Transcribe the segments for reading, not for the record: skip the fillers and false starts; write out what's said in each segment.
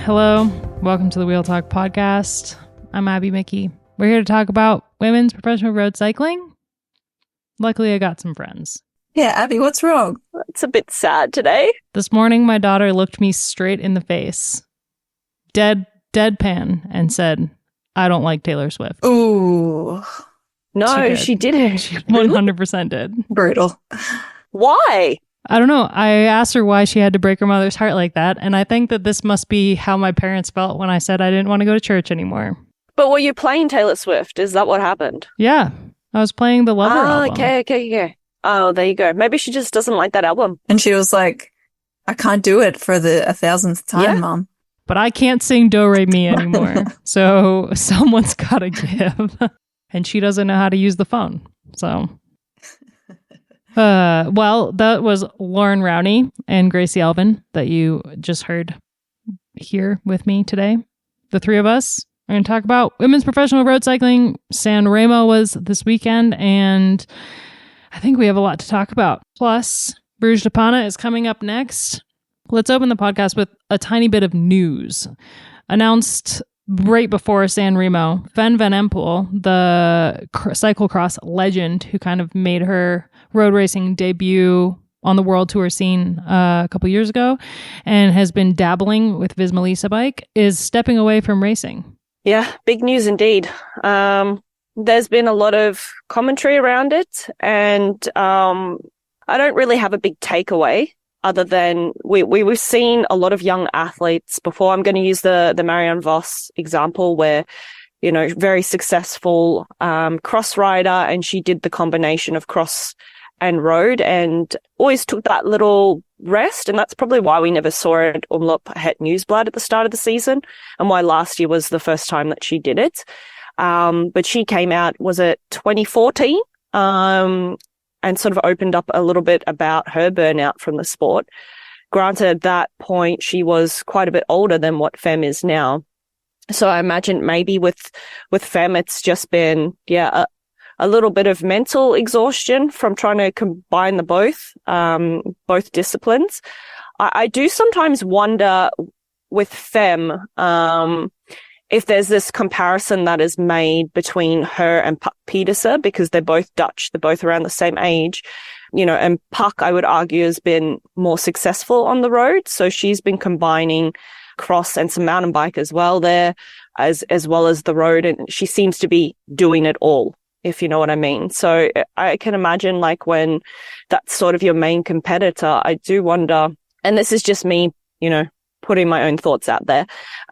Hello, welcome to the Wheel Talk podcast. I'm Abby Mickey. We're here to talk about women's professional road cycling. Luckily, I got some friends. Yeah, Abby, what's wrong? It's a bit sad today. This morning, my daughter looked me straight in the face, deadpan, and said, I don't like Taylor Swift. Ooh. No, she didn't. She 100% did. Brutal. Why? I don't know. I asked her why she had to break her mother's heart like that, and I think that this must be how my parents felt when I said I didn't want to go to church anymore. But were you playing Taylor Swift? Is that what happened? Yeah, I was playing the Lover album. Okay. Oh, there you go. Maybe she just doesn't like that album. And she was like, I can't do it for the 1,000th time, Mom. But I can't sing Do Re Mi anymore, so someone's got to give. And she doesn't know how to use the phone, so... Well, that was Lauren Rowney and Gracie Alvin that you just heard here with me today. The three of us are going to talk about women's professional road cycling. Sanremo was this weekend, and I think we have a lot to talk about. Plus, Brugge-De Panne is coming up next. Let's open the podcast with a tiny bit of news. Announced right before Sanremo, Fen van Empel, the cyclocross legend who kind of made her road racing debut on the world tour scene a couple years ago and has been dabbling with Visma bike, is stepping away from racing. Yeah, big news indeed. There's been a lot of commentary around it, and I don't really have a big takeaway other than we've seen a lot of young athletes before. I'm going to use the Marianne Vos example where, you know, very successful cross rider, and she did the combination of cross and road and always took that little rest. And that's probably why we never saw it Omloop Het Nieuwsblad at the start of the season, and why last year was the first time that she did it. But she came out, was it 2014? And sort of opened up a little bit about her burnout from the sport. Granted, at that point, she was quite a bit older than what Fem is now. So I imagine maybe with Fem, it's just been, a little bit of mental exhaustion from trying to combine the both disciplines. I do sometimes wonder with Fem, if there's this comparison that is made between her and Puck Pieterse, because they're both Dutch, they're both around the same age, you know, and Puck, I would argue, has been more successful on the road. So she's been combining cross and some mountain bike as well there, as well as the road. And she seems to be doing it all, if you know what I mean. So I can imagine, like, when that's sort of your main competitor, I do wonder, and this is just me, you know, putting my own thoughts out there,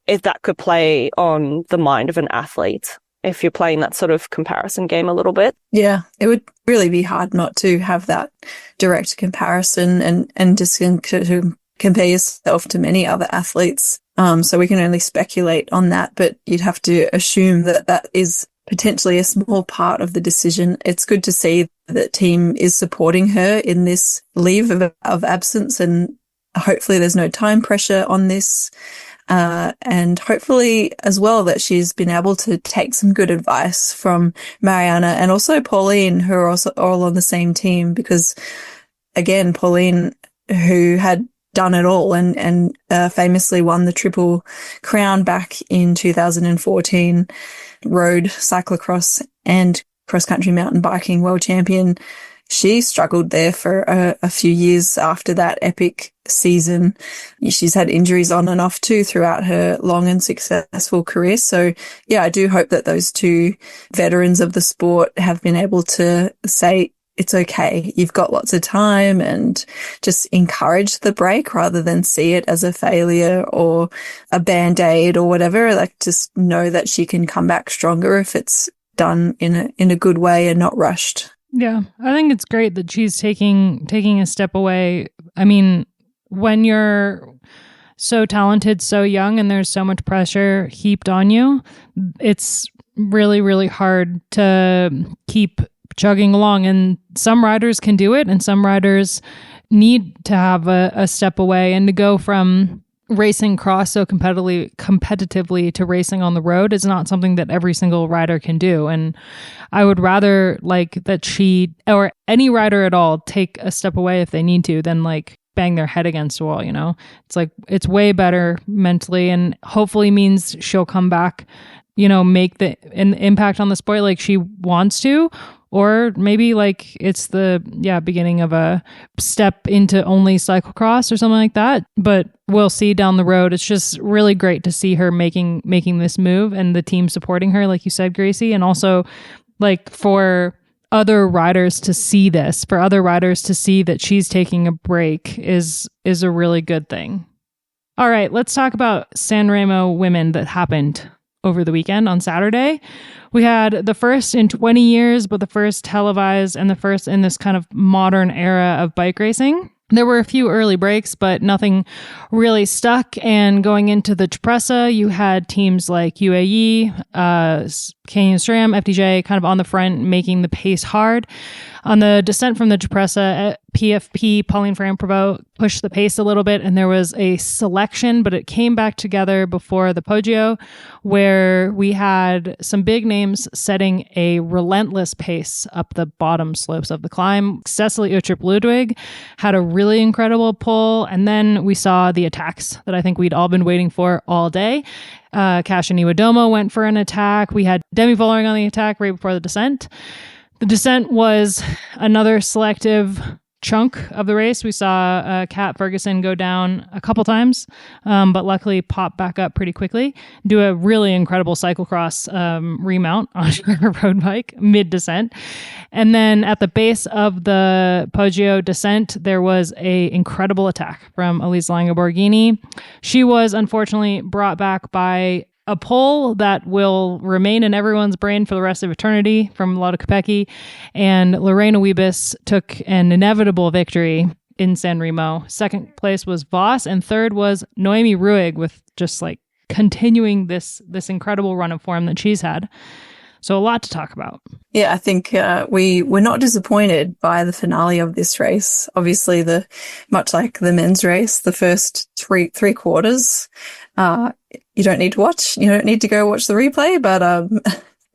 if that could play on the mind of an athlete, if you're playing that sort of comparison game a little bit. Yeah, it would really be hard not to have that direct comparison and just to compare yourself to many other athletes. So we can only speculate on that, but you'd have to assume that that is potentially a small part of the decision. It's good to see that team is supporting her in this leave of absence, and hopefully there's no time pressure on this. And hopefully as well that she's been able to take some good advice from Mariana and also Pauline, who are also all on the same team, because again, Pauline, who had done it all and famously won the Triple Crown back in 2014, road, cyclocross and cross-country mountain biking world champion. She struggled there for a few years after that epic season. She's had injuries on and off too throughout her long and successful career. So yeah, I do hope that those two veterans of the sport have been able to say, it's okay, you've got lots of time, and just encourage the break rather than see it as a failure or a band-aid or whatever. Like, just know that she can come back stronger if it's done in a good way and not rushed. Yeah, I think it's great that she's taking a step away. I mean, when you're so talented, so young, and there's so much pressure heaped on you, it's really, really hard to keep chugging along. And some riders can do it, and some riders need to have a step away, and to go from racing cross so competitively to racing on the road is not something that every single rider can do. And I would rather like that she or any rider at all take a step away if they need to than like bang their head against a wall, you know? It's like, it's way better mentally, and hopefully means she'll come back, you know, make an impact on the sport like she wants to. Or maybe like it's the beginning of a step into only cyclocross or something like that. But we'll see down the road. It's just really great to see her making this move and the team supporting her, like you said, Gracie. And also like for other riders to see this, for other riders to see that she's taking a break is a really good thing. All right, let's talk about Sanremo Women that happened over the weekend on Saturday. We had the first in 20 years, but the first televised and the first in this kind of modern era of bike racing. There were a few early breaks, but nothing really stuck. And going into the Cipressa, you had teams like UAE, Canyon SRAM, FDJ kind of on the front, making the pace hard. On the descent from the Cipressa, PFP, Pauline Ferrand-Prévot, pushed the pace a little bit, and there was a selection, but it came back together before the Poggio, where we had some big names setting a relentless pace up the bottom slopes of the climb. Cecily Uttrup-Ludwig had a really incredible pull, and then we saw the attacks that I think we'd all been waiting for all day. Kasia Niewiadoma went for an attack. We had Demi Vollering on the attack right before the descent. The descent was another selective chunk of the race. We saw Kat Ferguson go down a couple times, but luckily pop back up pretty quickly, do a really incredible cyclocross remount on her road bike mid-descent. And then at the base of the Poggio descent, there was a incredible attack from Elise Lange-Borghini. She was unfortunately brought back by a pull that will remain in everyone's brain for the rest of eternity from Lotte Kopecky, and Lorena Wiebes took an inevitable victory in Sanremo. Second place was Voss, and third was Noemi Ruig, with just like continuing this incredible run of form that she's had. So a lot to talk about. Yeah, I think we were not disappointed by the finale of this race. Obviously, much like the men's race, the first three quarters, you don't need to watch. You don't need to go watch the replay, but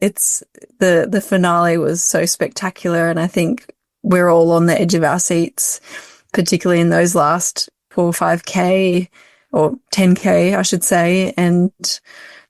it's the finale was so spectacular, and I think we're all on the edge of our seats, particularly in those last 4 or 5K or 10K, I should say, and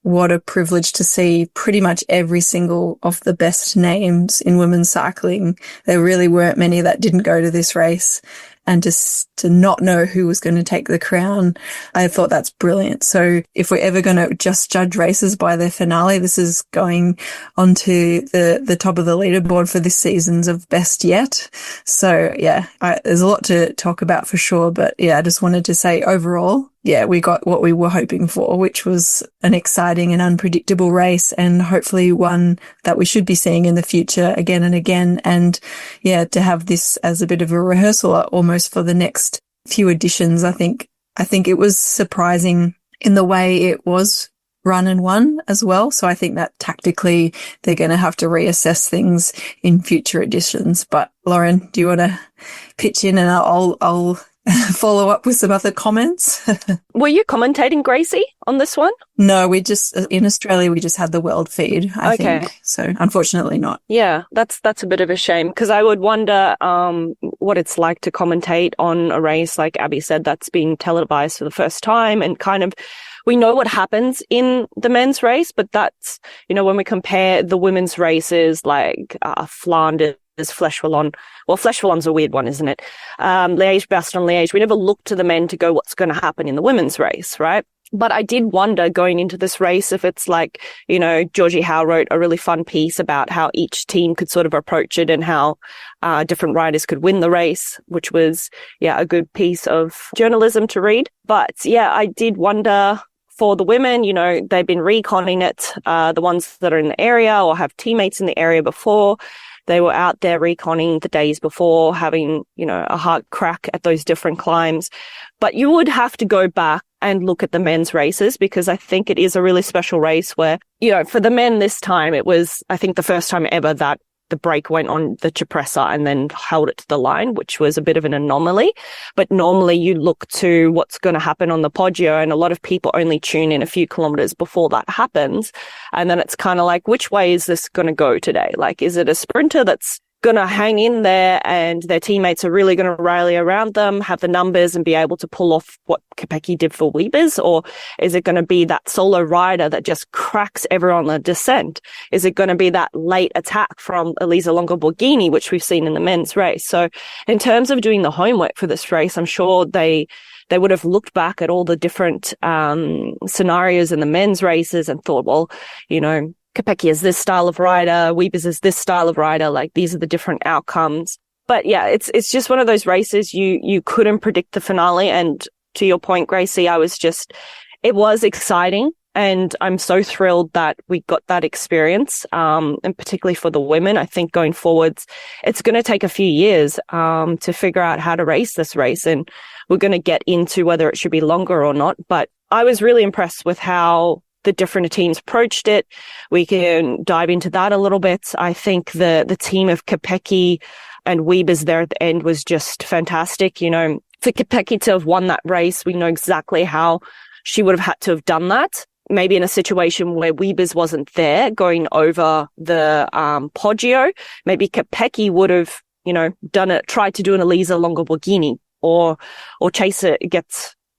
what a privilege to see pretty much every single of the best names in women's cycling. There really weren't many that didn't go to this race, and just to not know who was going to take the crown, I thought that's brilliant. So if we're ever going to just judge races by their finale, this is going onto the top of the leaderboard for this season's of best yet. So yeah, there's a lot to talk about for sure, but yeah, I just wanted to say overall, yeah, we got what we were hoping for, which was an exciting and unpredictable race, and hopefully one that we should be seeing in the future again and again. And yeah, to have this as a bit of a rehearsal almost for the next few editions, I think it was surprising in the way it was run and won as well. So I think that tactically they're going to have to reassess things in future editions. But Loren, do you want to pitch in, and I'll follow up with some other comments? Were you commentating, Gracie, on this one? No, in Australia, we just had the world feed, I think. So unfortunately not. Yeah, that's a bit of a shame, because I would wonder what it's like to commentate on a race, like Abby said, that's being televised for the first time, and kind of, we know what happens in the men's race, but that's, when we compare the women's races like Flanders, Flèche Wallonne. Well, Flèche Wallonne's a weird one, isn't it? Liège, Bastogne, Liège. We never look to the men to go, what's going to happen in the women's race, right? But I did wonder going into this race if it's like, Georgie Howe wrote a really fun piece about how each team could sort of approach it and how different riders could win the race, which was, a good piece of journalism to read. But yeah, I did wonder for the women, they've been reconning it, the ones that are in the area or have teammates in the area before. They were out there reconning the days before, having, a hard crack at those different climbs. But you would have to go back and look at the men's races, because I think it is a really special race where, for the men this time, it was, I think, the first time ever that the break went on the Cipressa and then held it to the line, which was a bit of an anomaly. But normally you look to what's going to happen on the Poggio, and a lot of people only tune in a few kilometers before that happens. And then it's kind of like, which way is this going to go today? Like, is it a sprinter that's going to hang in there and their teammates are really going to rally around them, have the numbers and be able to pull off what Kopecky did for Wiebes? Or is it going to be that solo rider that just cracks everyone on the descent? Is it going to be that late attack from Elisa Longo-Borghini, which we've seen in the men's race? So in terms of doing the homework for this race, I'm sure they would have looked back at all the different scenarios in the men's races and thought, well, you know, Kopecky is this style of rider, Wiebes is this style of rider, like these are the different outcomes. But yeah, it's just one of those races you couldn't predict the finale. And to your point, Gracie, it was exciting. And I'm so thrilled that we got that experience. And particularly for the women, I think going forwards, it's going to take a few years, to figure out how to race this race. And we're going to get into whether it should be longer or not. But I was really impressed with how the different teams approached it. We can dive into that a little bit. I think the team of Kopecky and Wiebes there at the end was just fantastic. You know, for Kopecky to have won that race, we know exactly how she would have had to have done that. Maybe in a situation where Wiebes wasn't there going over the Poggio, maybe Kopecky would have, you know, tried to do an Elisa Longo-Borghini or chase it.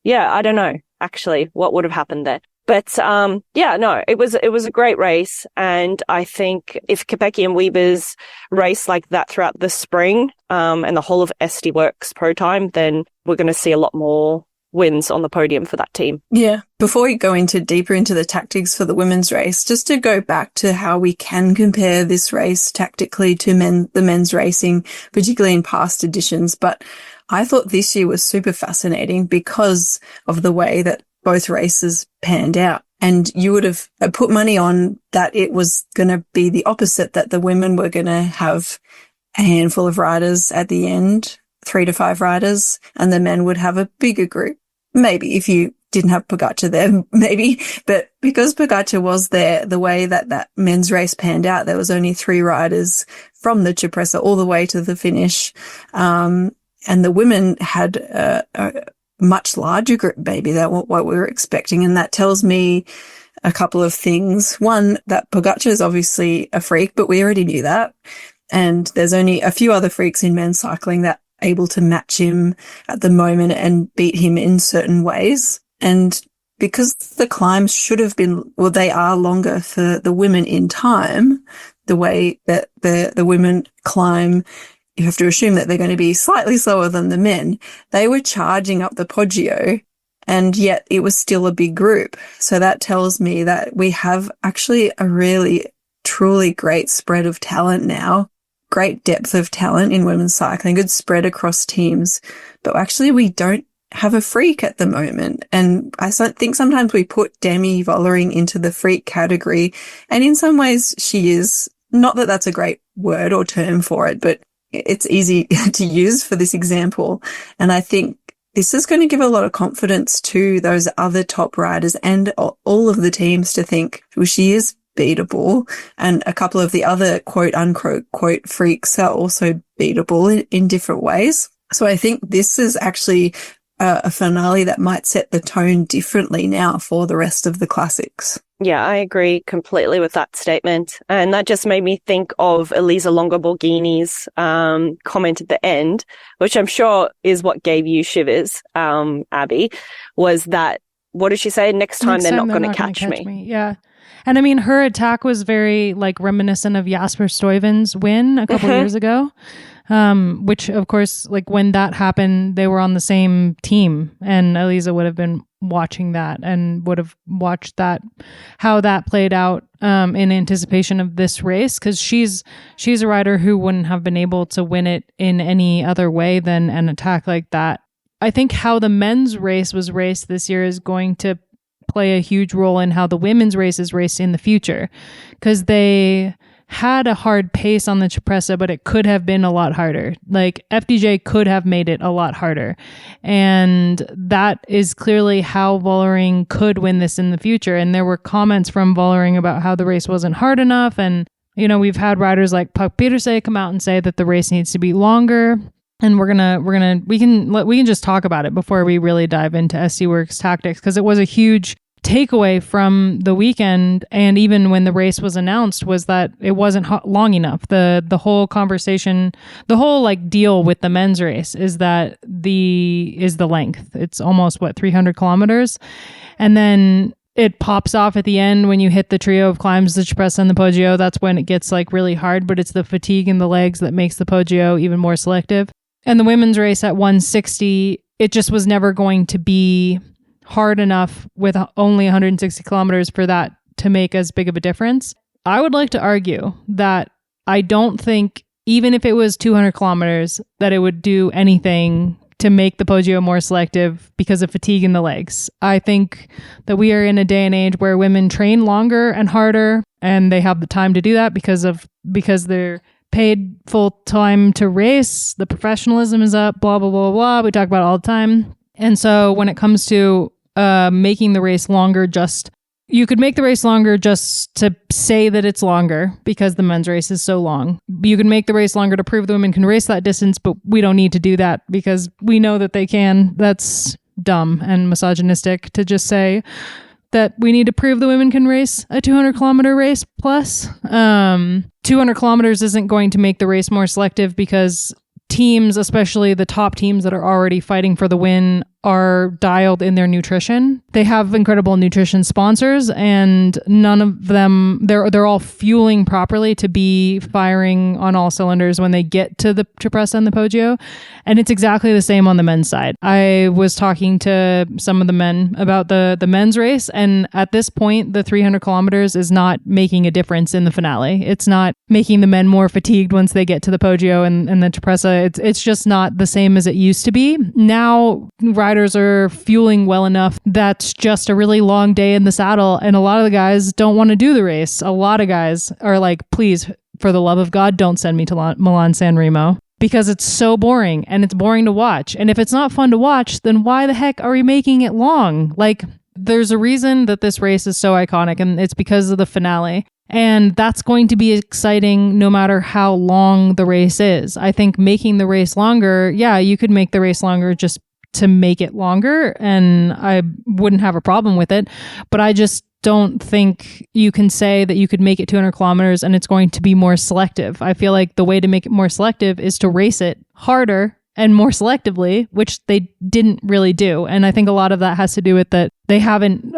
I don't know actually what would have happened there. But it was a great race, and I think if Kopecky and Wiebes race like that throughout the spring, and the whole of SD Worx-Protime, then we're going to see a lot more wins on the podium for that team. Yeah. Before we go deeper into the tactics for the women's race, just to go back to how we can compare this race tactically to the men's racing, particularly in past editions. But I thought this year was super fascinating because of the way that both races panned out. And you would have put money on that it was going to be the opposite, that the women were going to have a handful of riders at the end, 3 to 5 riders, and the men would have a bigger group. Maybe if you didn't have Pogacar there, maybe. But because Pogacar was there, the way that men's race panned out, there was only 3 riders from the Cipressa all the way to the finish. And the women had a much larger group, maybe than what we were expecting. And that tells me a couple of things. One, that Pogacar is obviously a freak, but we already knew that. And there's only a few other freaks in men's cycling that are able to match him at the moment and beat him in certain ways. And because the climbs should have been, well, they are longer for the women in time, the way that the women climb, you have to assume that they're going to be slightly slower than the men. They were charging up the Poggio, and yet it was still a big group. So that tells me that we have actually a really, truly great spread of talent now, great depth of talent in women's cycling, good spread across teams. But actually we don't have a freak at the moment. And I think sometimes we put Demi Vollering into the freak category. And in some ways she is, not that that's a great word or term for it, but it's easy to use for this example. And I think this is going to give a lot of confidence to those other top riders and all of the teams to think, well, she is beatable. And a couple of the other quote unquote quote freaks are also beatable in different ways. So I think this is actually a finale that might set the tone differently now for the rest of the classics. Yeah, I agree completely with that statement. And that just made me think of Elisa Longo-Borghini's comment at the end, which I'm sure is what gave you shivers, Abby, was that, what did she say? Next time they're not going to catch me. Yeah. And I mean, her attack was very reminiscent of Jasper Stuyven's win a couple years ago. Which of course, when that happened, they were on the same team, and Elisa would have been watching that and would have watched how that played out, in anticipation of this race. Cause she's a rider who wouldn't have been able to win it in any other way than an attack like that. I think how the men's race was raced this year is going to play a huge role in how the women's race is raced in the future. Cause they had a hard pace on the Cipressa, but it could have been a lot harder. FDJ could have made it a lot harder. And that is clearly how Vollering could win this in the future. And there were comments from Vollering about how the race wasn't hard enough. And, we've had riders like Puck Pieterse come out and say that the race needs to be longer. And we can just talk about it before we really dive into SD Worx tactics, because it was a huge takeaway from the weekend, and even when the race was announced, was that it wasn't long enough. The whole conversation, the whole like deal with the men's race is that the length. It's almost 300 kilometers, and then it pops off at the end when you hit the trio of climbs, the Cipressa and the Poggio. That's when it gets like really hard, but it's the fatigue in the legs that makes the Poggio even more selective. And the women's race at 160, it just was never going to be hard enough with only 160 kilometers for that to make as big of a difference. I would like to argue that I don't think, even if it was 200 kilometers, that it would do anything to make the Poggio more selective because of fatigue in the legs. I think that we are in a day and age where women train longer and harder, and they have the time to do that because they're paid full time to race. The professionalism is up, blah, blah, blah, blah. We talk about it all the time. And so when it comes to making the race longer, you could make the race longer just to say that it's longer because the men's race is so long. You can make the race longer to prove the women can race that distance, but we don't need to do that because we know that they can. That's dumb and misogynistic to just say that we need to prove the women can race a 200 kilometer race plus. 200 kilometers isn't going to make the race more selective because teams, especially the top teams that are already fighting for the win, are dialed in their nutrition. They have incredible nutrition sponsors, and none of them, they're all fueling properly to be firing on all cylinders when they get to the Cipressa and the Poggio. And it's exactly the same on the men's side. I was talking to some of the men about the men's race, and at this point, the 300 kilometers is not making a difference in the finale. It's not making the men more fatigued once they get to the Poggio and the Cipressa. It's just not the same as it used to be. Now, riders are fueling well enough. That's just a really long day in the saddle, and a lot of the guys don't want to do the race. A lot of guys are like, please, for the love of God, don't send me to Milan Sanremo, because it's so boring and it's boring to watch. And if it's not fun to watch, then why the heck are we making it long? Like, there's a reason that this race is so iconic, and it's because of the finale. And that's going to be exciting no matter how long the race is. I think making the race longer, yeah, you could make the race longer just to make it longer, and I wouldn't have a problem with it. But I just don't think you can say that you could make it 200 kilometers and it's going to be more selective. I feel like the way to make it more selective is to race it harder and more selectively, which they didn't really do. And I think a lot of that has to do with that they haven't,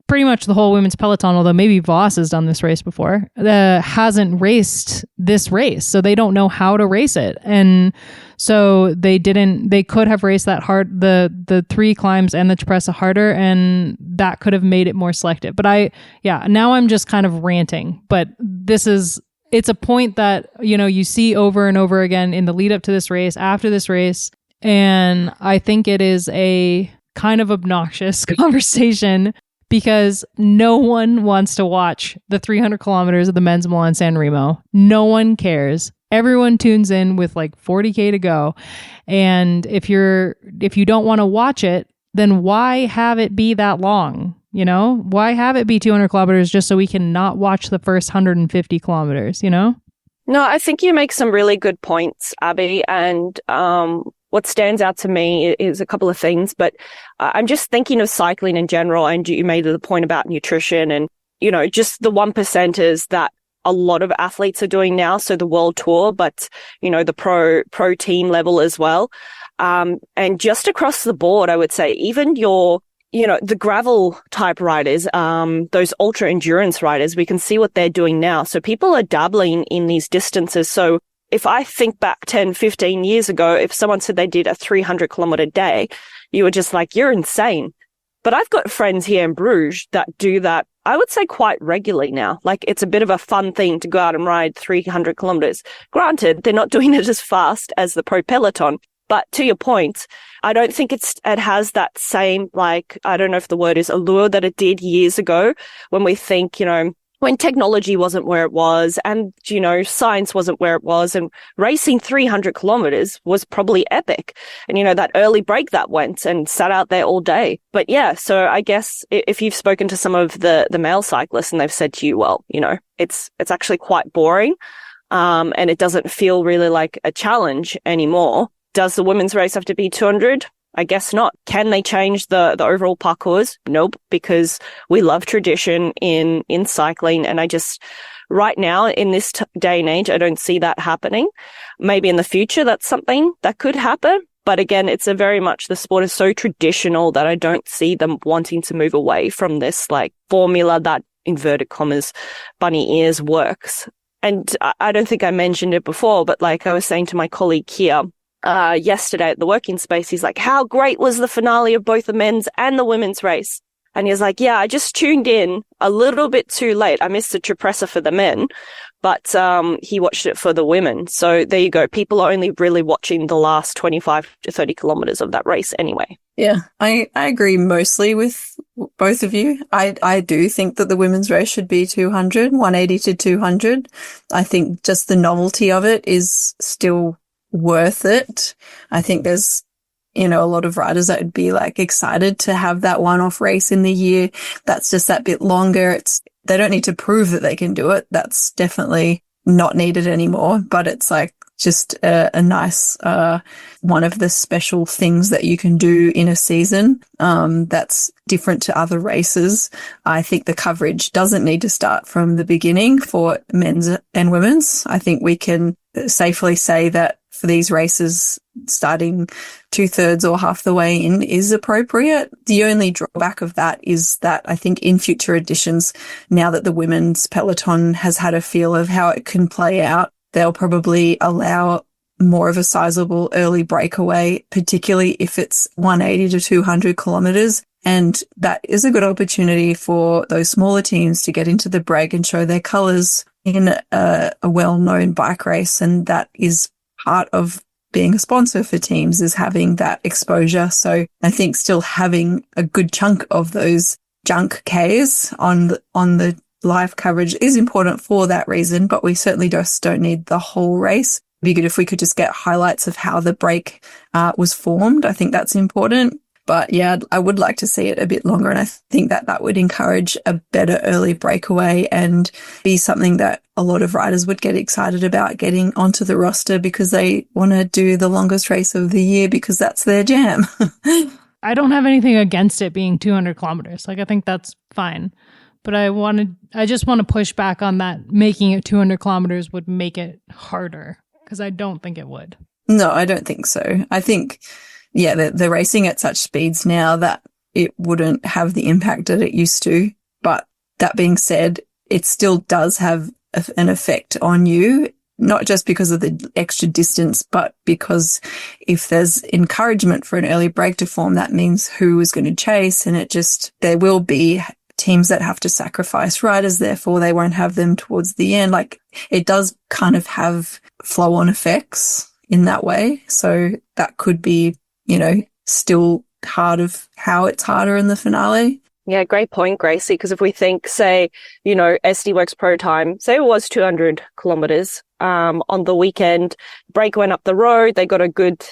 pretty much the whole women's peloton, although maybe Voss has done this race before, hasn't raced this race. So they don't know how to race it. And so they could have raced that hard, the three climbs and the Cipressa harder, and that could have made it more selective. But now I'm just kind of ranting, but it's a point that, you see over and over again in the lead up to this race, after this race. And I think it is a kind of obnoxious conversation because no one wants to watch the 300 kilometers of the men's Milan Sanremo. No one cares. Everyone tunes in with like 40K to go. And if you don't want to watch it, then why have it be that long? Why have it be 200 kilometers just so we can not watch the first 150 kilometers, No, I think you make some really good points, Abby. And what stands out to me is a couple of things, but I'm just thinking of cycling in general. And you made the point about nutrition and, just the 1%ers that a lot of athletes are doing now. So the world tour, but, the pro team level as well. And just across the board, I would say even the gravel type riders, those ultra endurance riders, we can see what they're doing now. So people are dabbling in these distances. So if I think back 10, 15 years ago, if someone said they did a 300 kilometer day, you were just like, you're insane. But I've got friends here in Bruges that do that, I would say, quite regularly now. Like, it's a bit of a fun thing to go out and ride 300 kilometers. Granted, they're not doing it as fast as the pro peloton. But to your point, I don't think it has that same, like, I don't know if the word is allure that it did years ago when we think, when technology wasn't where it was and, science wasn't where it was, and racing 300 kilometers was probably epic. And, that early break that went and sat out there all day. But yeah, so I guess if you've spoken to some of the male cyclists and they've said to you, well, it's actually quite boring. And it doesn't feel really like a challenge anymore. Does the women's race have to be 200? I guess not. Can they change the overall parcours? Nope, because we love tradition in cycling. And right now in this day and age, I don't see that happening. Maybe in the future, that's something that could happen. But again, it's a very much, the sport is so traditional that I don't see them wanting to move away from this like formula that, inverted commas, bunny ears works. And I don't think I mentioned it before, but like I was saying to my colleague here, yesterday at the working space, he's like, how great was the finale of both the men's and the women's race? And he's like, yeah, I just tuned in a little bit too late. I missed the Tripressa for the men, but he watched it for the women. So there you go. People are only really watching the last 25 to 30 kilometers of that race anyway. Yeah, I agree mostly with both of you. I do think that the women's race should be 200, 180 to 200. I think just the novelty of it is still worth it. I think there's, a lot of riders that would be like excited to have that one-off race in the year. That's just that bit longer. They don't need to prove that they can do it. That's definitely not needed anymore, but it's like just a nice, one of the special things that you can do in a season, that's different to other races. I think the coverage doesn't need to start from the beginning for men's and women's. I think we can safely say that for these races, starting 2/3 or half the way in is appropriate. The only drawback of that is that I think in future editions, now that the women's peloton has had a feel of how it can play out, they'll probably allow more of a sizable early breakaway, particularly if it's 180 to 200 kilometers. And that is a good opportunity for those smaller teams to get into the Brugge and show their colors in a well-known bike race. And that is part of being a sponsor for teams, is having that exposure. So I think still having a good chunk of those junk Ks on the live coverage is important for that reason, but we certainly just don't need the whole race. It'd be good if we could just get highlights of how the break was formed. I think that's important. But yeah, I would like to see it a bit longer. And I think that would encourage a better early breakaway and be something that a lot of riders would get excited about getting onto the roster because they want to do the longest race of the year because that's their jam. I don't have anything against it being 200 kilometers. Like, I think that's fine. But I just want to push back on that. Making it 200 kilometers would make it harder because I don't think it would. No, I don't think so. I think, yeah, they're racing at such speeds now that it wouldn't have the impact that it used to. But that being said, it still does have an effect on you, not just because of the extra distance, but because if there's encouragement for an early break to form, that means who is going to chase. And there will be teams that have to sacrifice riders, therefore they won't have them towards the end. Like, it does kind of have flow-on effects in that way. So that could be, still part of how it's harder in the finale. Yeah, great point, Gracie, because if we think, say, SD Worx-Protime, say it was 200 kilometers, on the weekend, break went up the road, they got a good,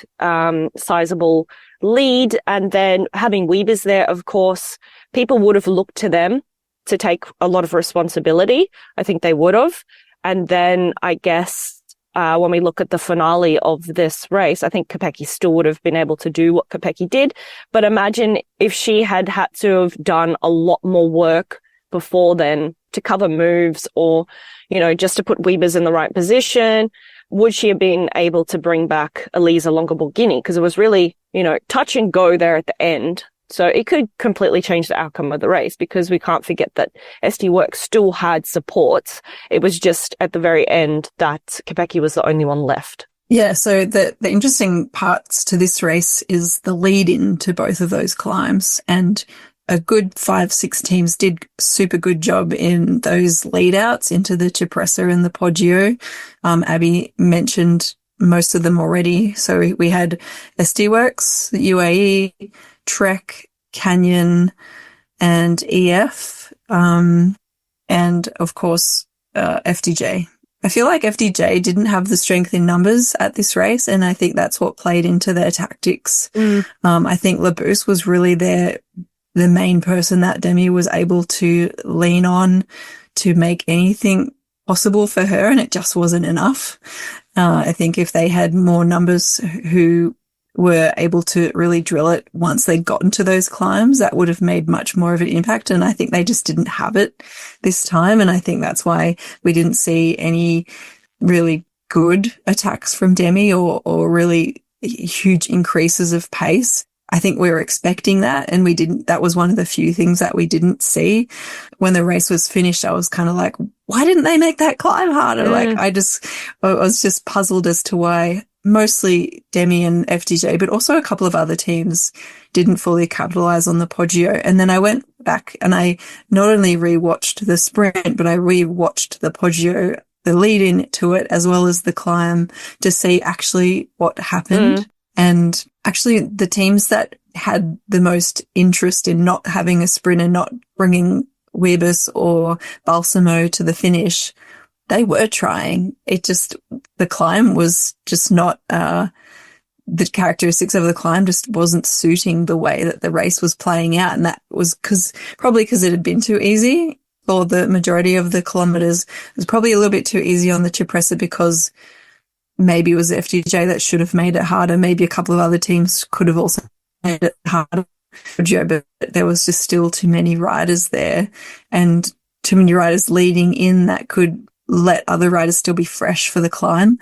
sizable lead, and then having Weavers there, of course, people would have looked to them to take a lot of responsibility. I think they would have. And then I guess, when we look at the finale of this race, I think Kopecky still would have been able to do what Kopecky did. But imagine if she had to have done a lot more work before then to cover moves or, just to put Weavers in the right position. Would she have been able to bring back Elisa Longa-Borghini? Because it was really, touch and go there at the end. So it could completely change the outcome of the race because we can't forget that SD Worx still had supports. It was just at the very end that Kopecky was the only one left. Yeah, so the interesting parts to this race is the lead in to both of those climbs, and a good 5-6 teams did super good job in those lead outs into the Cipressa and the Poggio. Abby mentioned most of them already. So we had SD Worx, the UAE, Trek, Canyon, and EF, and of course, FDJ. I feel like FDJ didn't have the strength in numbers at this race, and I think that's what played into their tactics. I think Labousse was really the main person that Demi was able to lean on to make anything possible for her, and it just wasn't enough. I think if they had more numbers who were able to really drill it once they got into those climbs, that would have made much more of an impact. And I think they just didn't have it this time. And I think that's why we didn't see any really good attacks from Demi or really huge increases of pace. I think we were expecting that, and we didn't. That was one of the few things that we didn't see. When the race was finished, I was kind of like, why didn't they make that climb harder? Like, I was just puzzled as to why mostly Demi and FDJ, but also a couple of other teams didn't fully capitalize on the Poggio. And then I went back and I not only rewatched the sprint, but I rewatched the Poggio, the lead in to it, as well as the climb, to see actually what happened. And actually the teams that had the most interest in not having a sprint and not bringing Wiebes or Balsamo to the finish, they were trying. The climb was just not, the characteristics of the climb just wasn't suiting the way that the race was playing out. And that was probably because it had been too easy for the majority of the kilometers. It was probably a little bit too easy on the Cipressa because maybe it was the FDJ that should have made it harder. Maybe a couple of other teams could have also made it harder, but there was just still too many riders there and too many riders leading in that could let other riders still be fresh for the climb.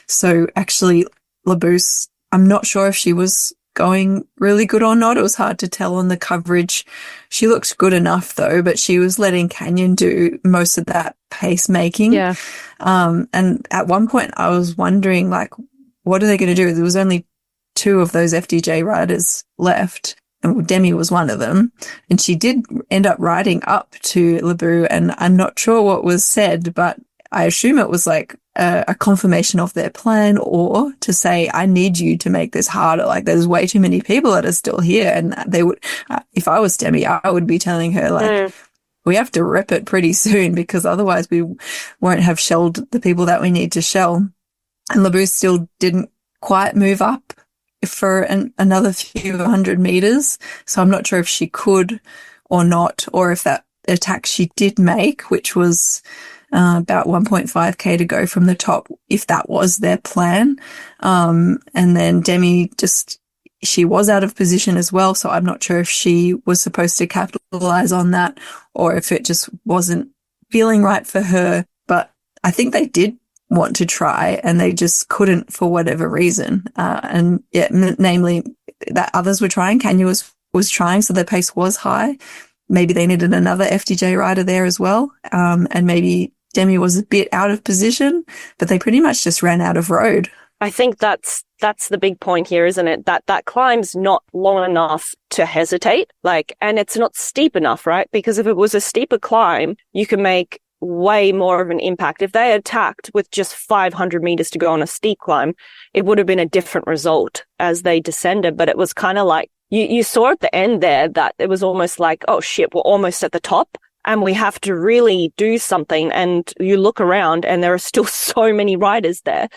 So actually, Labousse, I'm not sure if she was going really good or not. It was hard to tell on the coverage. She looked good enough though, but she was letting Canyon do most of that pace making. Yeah. And at one point I was wondering, like, what are they going to do? There was only 2 of those FDJ riders left, and Demi was one of them. And she did end up riding up to Labou, and I'm not sure what was said, but I assume it was like a confirmation of their plan, or to say, I need you to make this harder. Like, there's way too many people that are still here. And they would, if I was Demi, I would be telling her, like, we have to rip it pretty soon because otherwise we won't have shelled the people that we need to shell. And Labousse still didn't quite move up for another few hundred meters. So I'm not sure if she could or not, or if that attack she did make, which was about 1.5k to go from the top, if that was their plan. And then Demi she was out of position as well. So I'm not sure if she was supposed to capitalize on that or if it just wasn't feeling right for her. But I think they did want to try and they just couldn't for whatever reason. Namely that others were trying. Kenya was trying, so their pace was high. Maybe they needed another FDJ rider there as well. And maybe Demi was a bit out of position, but they pretty much just ran out of road. I think that's the big point here, isn't it? That climb's not long enough to hesitate, and it's not steep enough, right? Because if it was a steeper climb, you can make way more of an impact. If they attacked with just 500 meters to go on a steep climb, it would have been a different result as they descended. But it was kind of like, you saw at the end there that it was almost like, oh shit, we're almost at the top and we have to really do something. And you look around and there are still so many riders there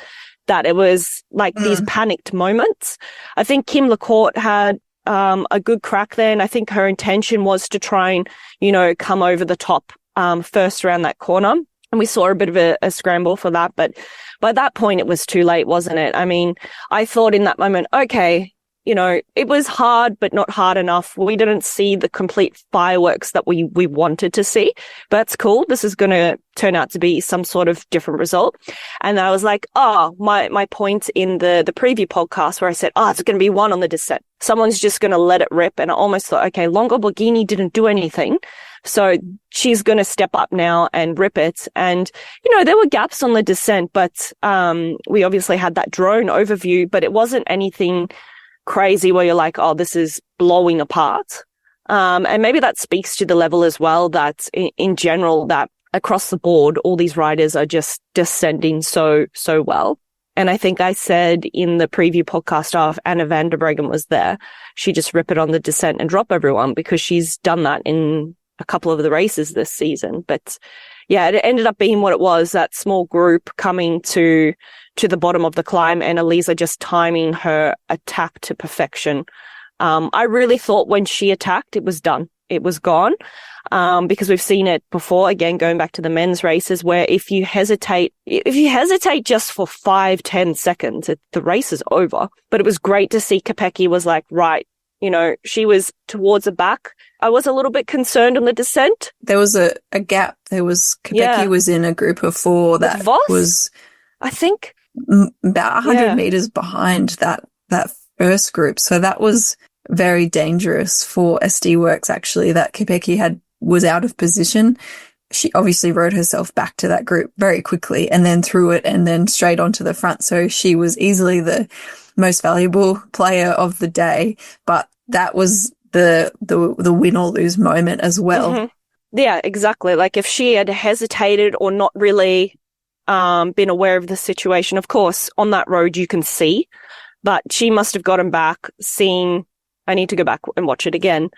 that it was like these panicked moments. I think Kim LaCourte had a good crack there, and I think her intention was to try and, come over the top first around that corner. And we saw a bit of a scramble for that. But by that point, it was too late, wasn't it? I mean, I thought in that moment, okay, it was hard, but not hard enough. We didn't see the complete fireworks that we wanted to see, but that's cool. This is going to turn out to be some sort of different result. And I was like, my point in the preview podcast where I said, it's going to be one on the descent. Someone's just going to let it rip. And I almost thought, okay, Longo Borghini didn't do anything, so she's going to step up now and rip it. And, there were gaps on the descent, but we obviously had that drone overview, but it wasn't anything crazy where you're like, this is blowing apart. And maybe that speaks to the level as well, that in general, that across the board, all these riders are just descending so well. And I think I said in the preview podcast if Anna van der Breggen was there, she'd just rip it on the descent and drop everyone, because she's done that in a couple of the races this season. But yeah, it ended up being what it was, that small group coming to the bottom of the climb and Elisa just timing her attack to perfection. I really thought when she attacked, it was done. it was gone. Because we've seen it before, again, going back to the men's races, where if you hesitate just for 5-10 seconds, the race is over. But it was great to see Kopecky was like, right, you know, she was towards the back. I was a little bit concerned on the descent. There was a gap. Kopecky was in a group of 4 that was, I think, about 100 meters behind that first group. So that was very dangerous for SD Worx, actually, that Kopecky was out of position. She obviously rode herself back to that group very quickly and then threw it and then straight onto the front. So she was easily the most valuable player of the day, but that was the win or lose moment as well. Mm-hmm. Yeah, exactly. Like if she had hesitated or not really been aware of the situation, of course, on that road you can see, but she must have gotten back, I need to go back and watch it again,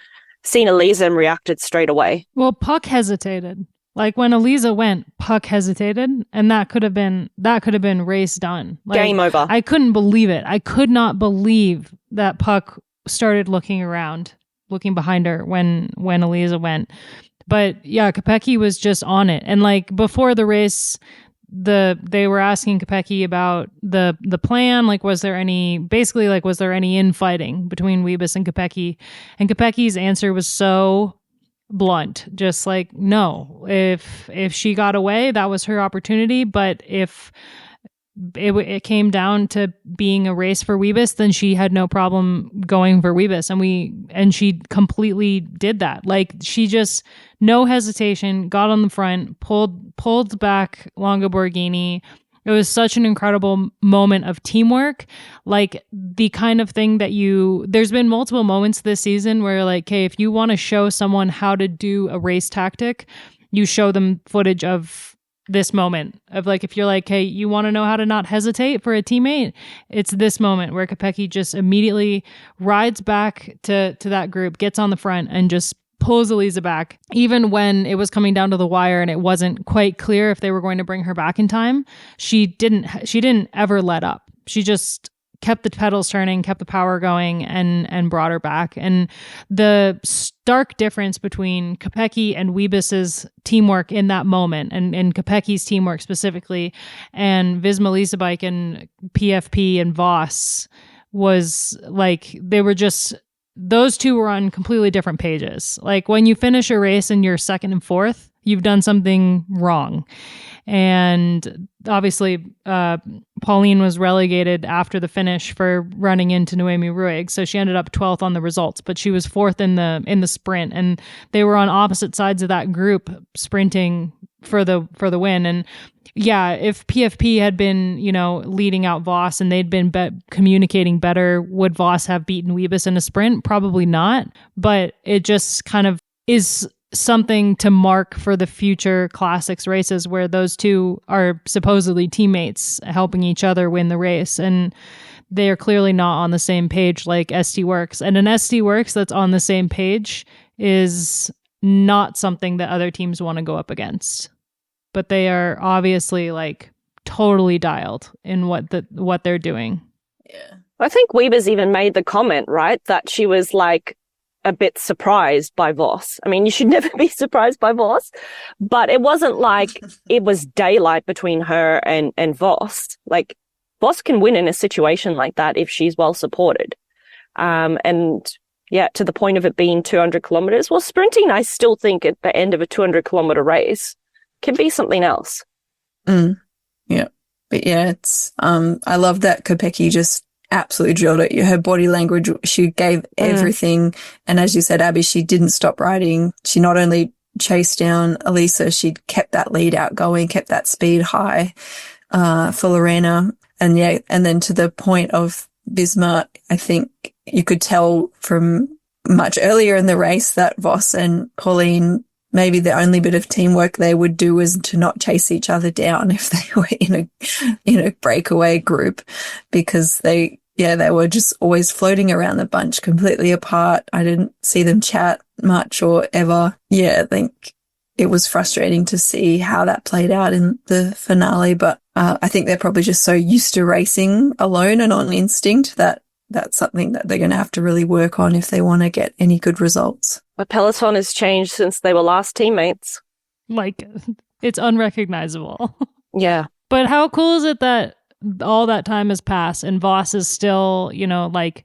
seen Elisa and reacted straight away. Well, Puck hesitated. Like when Elisa went, Puck hesitated, and that could have been race done. Like, game over. I couldn't believe it. I could not believe that Puck started looking behind her when Elisa went. But yeah, Kopecky was just on it. And like before the race, they were asking Kopecky about the plan. Like, was there any infighting between Wiebes and Kopecky? And Kopecky's answer was so blunt, just like, no, if she got away, that was her opportunity. But if it came down to being a race for Wiebes, then she had no problem going for Wiebes. And she completely did that. Like, she just, no hesitation, got on the front, pulled back Longo Borghini. It was such an incredible moment of teamwork. Like the kind of thing that there's been multiple moments this season where like, okay, if you want to show someone how to do a race tactic, you show them footage of this moment of like, if you're like, hey, you want to know how to not hesitate for a teammate, it's this moment where Kopecky just immediately rides back to that group, gets on the front and just pulls Elisa back, even when it was coming down to the wire and it wasn't quite clear if they were going to bring her back in time. She didn't ever let up. She just kept the pedals turning, kept the power going, and brought her back. And the stark difference between Kopecky and Wiebes's teamwork in that moment, and Kopecky's teamwork specifically, and Visma Lease Bike and PFP and Voss was like, they were just, those two were on completely different pages. Like when you finish a race and you're second and fourth, you've done something wrong. And obviously, Pauline was relegated after the finish for running into Noemi Ruig, so she ended up 12th on the results, but she was fourth in the sprint, and they were on opposite sides of that group sprinting for the win. And yeah, if PFP had been, leading out Voss and they'd been communicating better, would Voss have beaten Wiebes in a sprint? Probably not. But it just kind of is something to mark for the future classics races where those two are supposedly teammates helping each other win the race. And they are clearly not on the same page like SD Worx. And an SD Worx that's on the same page is not something that other teams want to go up against. But they are obviously like totally dialed in what they're doing. Yeah. I think Wiebes even made the comment, right, that she was like a bit surprised by Voss. I mean, you should never be surprised by Voss, but it wasn't like it was daylight between her and Voss. Like, Voss can win in a situation like that if she's well supported. And yeah, to the point of it being 200 kilometers. Well, sprinting, I still think at the end of a 200 kilometer race can be something else. Yeah. But yeah, it's, I love that Kopecky just absolutely drilled it. Her body language, she gave everything. And as you said, Abby, she didn't stop riding. She not only chased down Elisa, she kept that lead out going, kept that speed high, for Lorena. And yeah, and then to the point of Visma, I think you could tell from much earlier in the race that Voss and Pauline, maybe the only bit of teamwork they would do is to not chase each other down if they were in a breakaway group, because they were just always floating around the bunch completely apart. I didn't see them chat much or ever. Yeah, I think it was frustrating to see how that played out in the finale, but I think they're probably just so used to racing alone and on instinct that that's something that they're going to have to really work on if they want to get any good results. But peloton has changed since they were last teammates. Like, it's unrecognizable. Yeah. But how cool is it that all that time has passed and Voss is still, you know, like,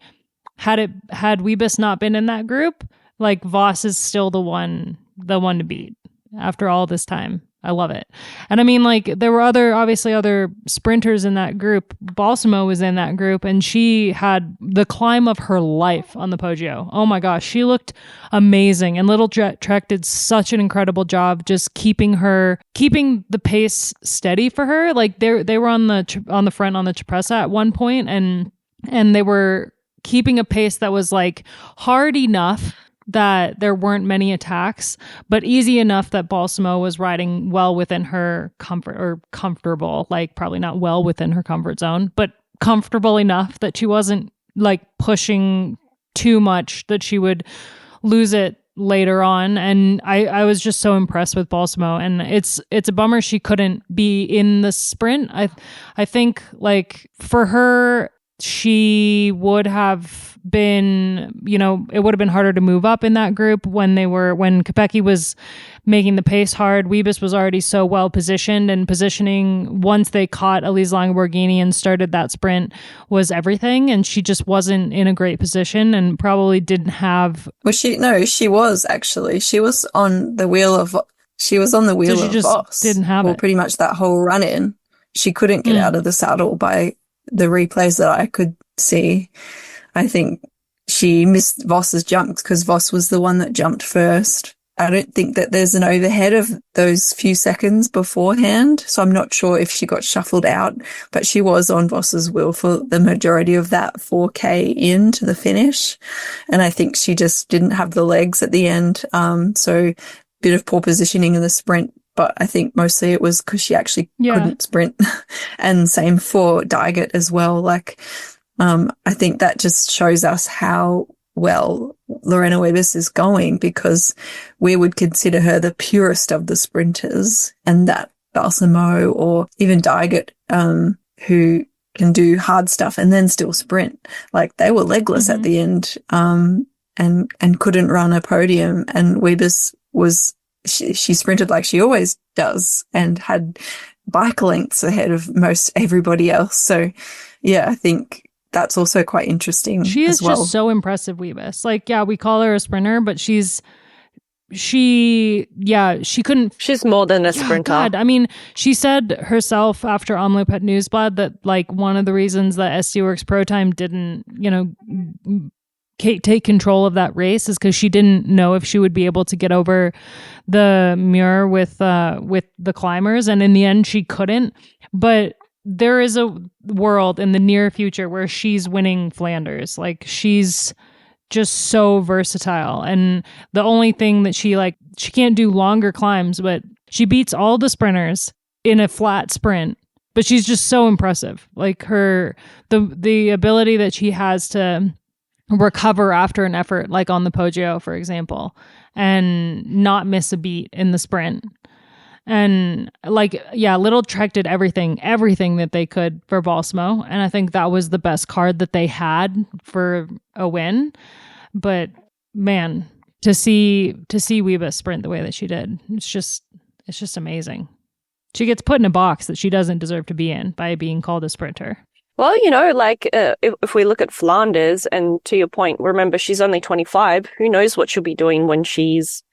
had Wiebes not been in that group, like, Voss is still the one to beat after all this time. I love it. And I mean, like, there were obviously other sprinters in that group. Balsamo was in that group, and she had the climb of her life on the Poggio. Oh my gosh, she looked amazing. And Little Trek did such an incredible job just keeping the pace steady for her. Like, they were on the front on the Cipressa at one point, and they were keeping a pace that was like hard enough that there weren't many attacks, but easy enough that Balsamo was riding well within her comfort, or comfortable, like probably not well within her comfort zone, but comfortable enough that she wasn't like pushing too much that she would lose it later on. And I was just so impressed with Balsamo, and it's a bummer she couldn't be in the sprint. I think, like, for her, she would have been, you know, it would have been harder to move up in that group when Kopecky was making the pace hard. Wiebes was already so well positioned, and positioning once they caught Elise Lange-Borghini and started that sprint was everything. And she just wasn't in a great position and probably didn't have. Well, she was actually. She was on the wheel of. She was on the wheel so of just Voss. Didn't have it. Pretty much that whole run in. She couldn't get out of the saddle by the replays that I could see. I think she missed Voss's jumps because Voss was the one that jumped first. I don't think that there's an overhead of those few seconds beforehand, so I'm not sure if she got shuffled out, but she was on Voss's wheel for the majority of that 4K into the finish, and I think she just didn't have the legs at the end, so bit of poor positioning in the sprint. But I think mostly it was because she actually couldn't sprint. And same for Dygert as well. Like, I think that just shows us how well Lorena Wiebes is going, because we would consider her the purest of the sprinters, and that Balsamo or even Dygert, who can do hard stuff and then still sprint. Like, they were legless at the end, and couldn't run a podium. And Wiebes was, she sprinted like she always does and had bike lengths ahead of most everybody else. So yeah, I think that's also quite interesting. She is as well. Just so impressive, Wiebes. Like, yeah, we call her a sprinter, but she couldn't. She's more than a sprinter. God, I mean, she said herself after Omloop at Newsblad that, like, one of the reasons that SD Worx-Protime didn't, you know, take control of that race is because she didn't know if she would be able to get over the Muir with the climbers, and in the end she couldn't. But there is a world in the near future where she's winning Flanders. Like, she's just so versatile, and the only thing that she can't do longer climbs, but she beats all the sprinters in a flat sprint. But she's just so impressive. Like, the ability that she has to recover after an effort, like on the Poggio, for example, and not miss a beat in the sprint. And, like, yeah, Little Trek did everything that they could for Balsamo, and I think that was the best card that they had for a win. But man, to see Wiebes sprint the way that she did, it's just amazing. She gets put in a box that she doesn't deserve to be in by being called a sprinter. Well, you know, like, if we look at Flanders, and to your point, remember, she's only 25. Who knows what she'll be doing when she's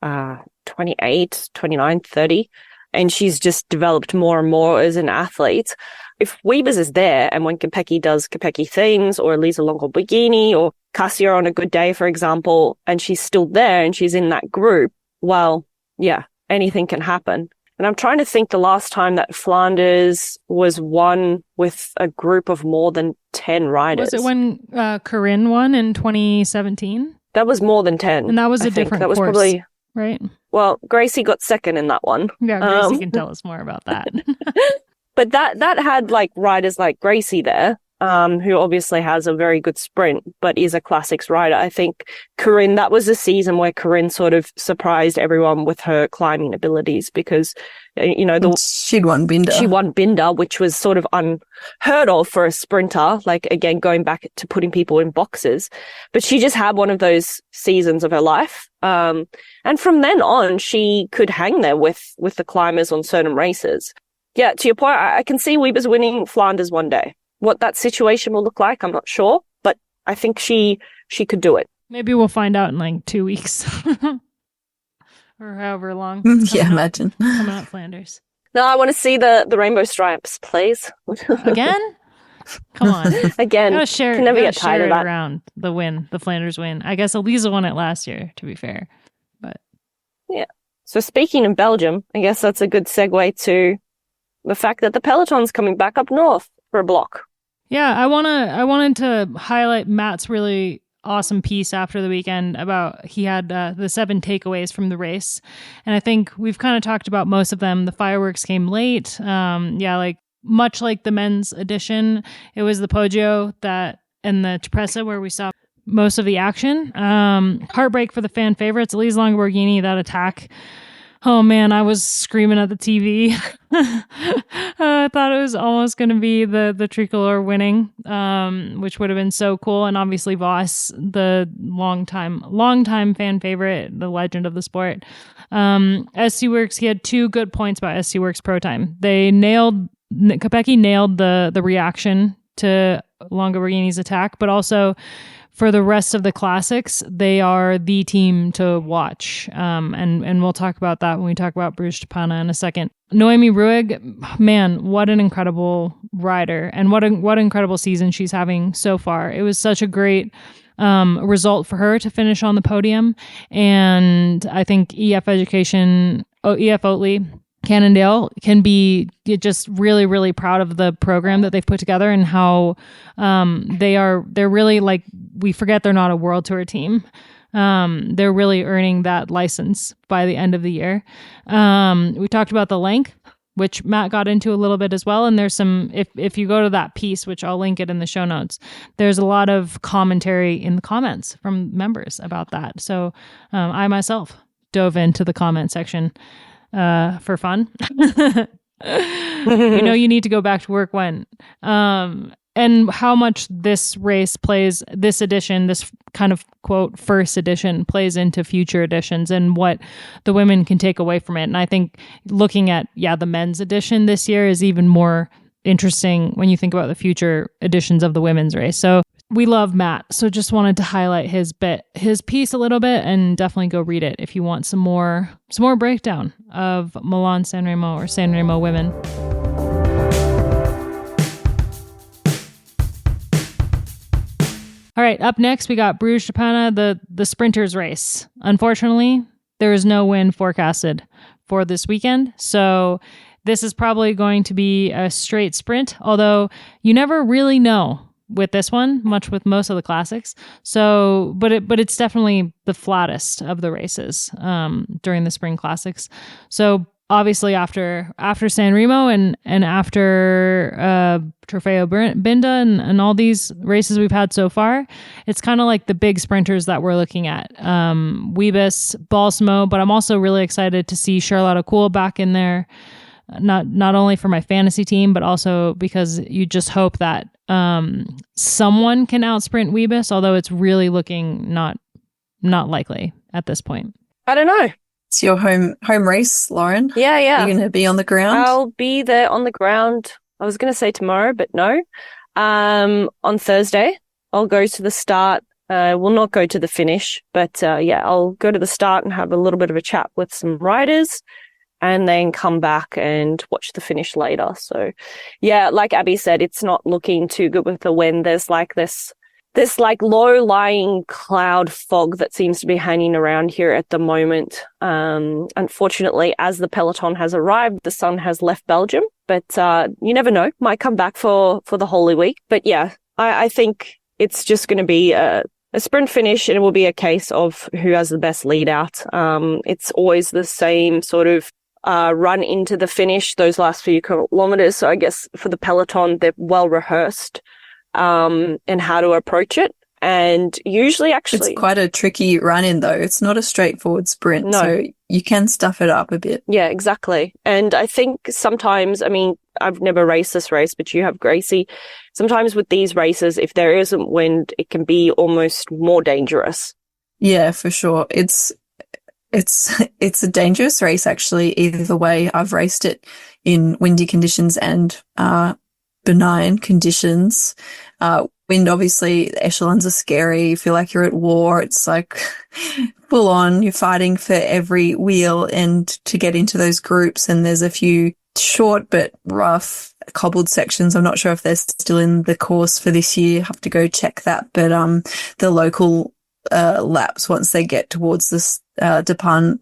28, 29, 30, and she's just developed more and more as an athlete. If Wiebes is there, and when Kopecky does Kopecky things, or Elisa Longo-Borghini, or Cassia on a good day, for example, and she's still there and she's in that group, well, yeah, anything can happen. And I'm trying to think the last time that Flanders was won with a group of more than 10 riders. Was it when Corinne won in 2017? That was more than 10. And that was a different course, probably, right? Well, Gracie got second in that one. Yeah, Gracie can tell us more about that. But that had, like, riders like Gracie there. who obviously has a very good sprint, but is a classics rider. I think Corinne, that was a season where Corinne sort of surprised everyone with her climbing abilities because, she'd won Binder. She won Binder, which was sort of unheard of for a sprinter, like, again, going back to putting people in boxes. But she just had one of those seasons of her life. And from then on, she could hang there with the climbers on certain races. Yeah, to your point, I can see Wiebes winning Flanders one day. What that situation will look like, I'm not sure, but I think she could do it. Maybe we'll find out in like 2 weeks or however long. Imagine. Coming up Flanders. No, I want to see the rainbow stripes, please. Again? Come on. Again. Can never get tired of that. Around the Flanders win. I guess Elisa won it last year, to be fair. But yeah. So speaking of Belgium, I guess that's a good segue to the fact that the peloton's coming back up north for a block. Yeah, I wanted to highlight Matt's really awesome piece after the weekend about he had the 7 takeaways from the race. And I think we've kind of talked about most of them. The fireworks came late. Much like the men's edition, it was the Poggio and the Cipressa where we saw most of the action. Heartbreak for the fan favorites, Elise Longoborghini, that attack. Oh man, I was screaming at the TV. I thought it was almost going to be the tricolor winning, which would have been so cool. And obviously Voss, the longtime fan favorite, the legend of the sport. SC Worx, he had 2 good points about SC Worx-Protime. Kopecky nailed the reaction to Longoborghini's attack, but also for the rest of the classics, they are the team to watch. And we'll talk about that when we talk about Brugge-De in a second. Noemi Ruig, man, what an incredible rider and what an incredible season she's having so far. It was such a great result for her to finish on the podium. And I think EF Oatly, Cannondale can be just really, really proud of the program that they've put together and how they're really like, we forget they're not a world tour team. They're really earning that license by the end of the year. We talked about the length, which Matt got into a little bit as well. And there's some, if you go to that piece, which I'll link it in the show notes, there's a lot of commentary in the comments from members about that. So I myself dove into the comment section for fun. You need to go back to work when. And how much this race plays, this edition, this kind of quote first edition plays into future editions and what the women can take away from it. And I think looking at, the men's edition this year is even more interesting when you think about the future editions of the women's race. So we love Matt. So just wanted to highlight his piece a little bit and definitely go read it if you want some more breakdown of Milan Sanremo or Sanremo Women. All right, up next, we got Brugge-De, the sprinters race. Unfortunately, there is no win forecasted for this weekend. So this is probably going to be a straight sprint, although you never really know with this one, much with most of the classics. So, but it's definitely the flattest of the races during the spring classics. So obviously after Sanremo and after Trofeo Binda and all these races we've had so far, it's kind of like the big sprinters that we're looking at. Wiebes, Balsamo, but I'm also really excited to see Charlotte Kool back in there. Not only for my fantasy team, but also because you just hope that someone can outsprint Wiebes, although it's really looking not likely at this point. I don't know. It's your home race, Lauren. Yeah. You're going to be on the ground? I'll be there on the ground. I was going to say tomorrow, but no. On Thursday, I'll go to the start. We'll not go to the finish, but I'll go to the start and have a little bit of a chat with some riders and then come back and watch the finish later. So, like Abby said, it's not looking too good with the wind. There's like this like low-lying cloud fog that seems to be hanging around here at the moment. Unfortunately, as the peloton has arrived, the sun has left Belgium, but you never know. Might come back for the Holy Week. But I think it's just going to be a sprint finish, and it will be a case of who has the best lead out. It's always the same sort of run into the finish, those last few kilometers. So I guess for the peloton, they're well rehearsed. and how to approach it. And usually actually... It's quite a tricky run-in, though. It's not a straightforward sprint, No. so you can stuff it up a bit. Yeah, exactly. And I think sometimes, I mean, I've never raced this race, but you have Gracie. Sometimes with these races, if there isn't wind, it can be almost more dangerous. Yeah, for sure. It's a dangerous race, actually, either way. I've raced it in windy conditions and benign conditions. Wind, obviously, the echelons are scary. You feel like you're at war. It's like full on. You're fighting for every wheel and to get into those groups. And there's a few short but rough cobbled sections. I'm not sure if they're still in the course for this year. Have to go check that. But the local laps, once they get towards this Panne,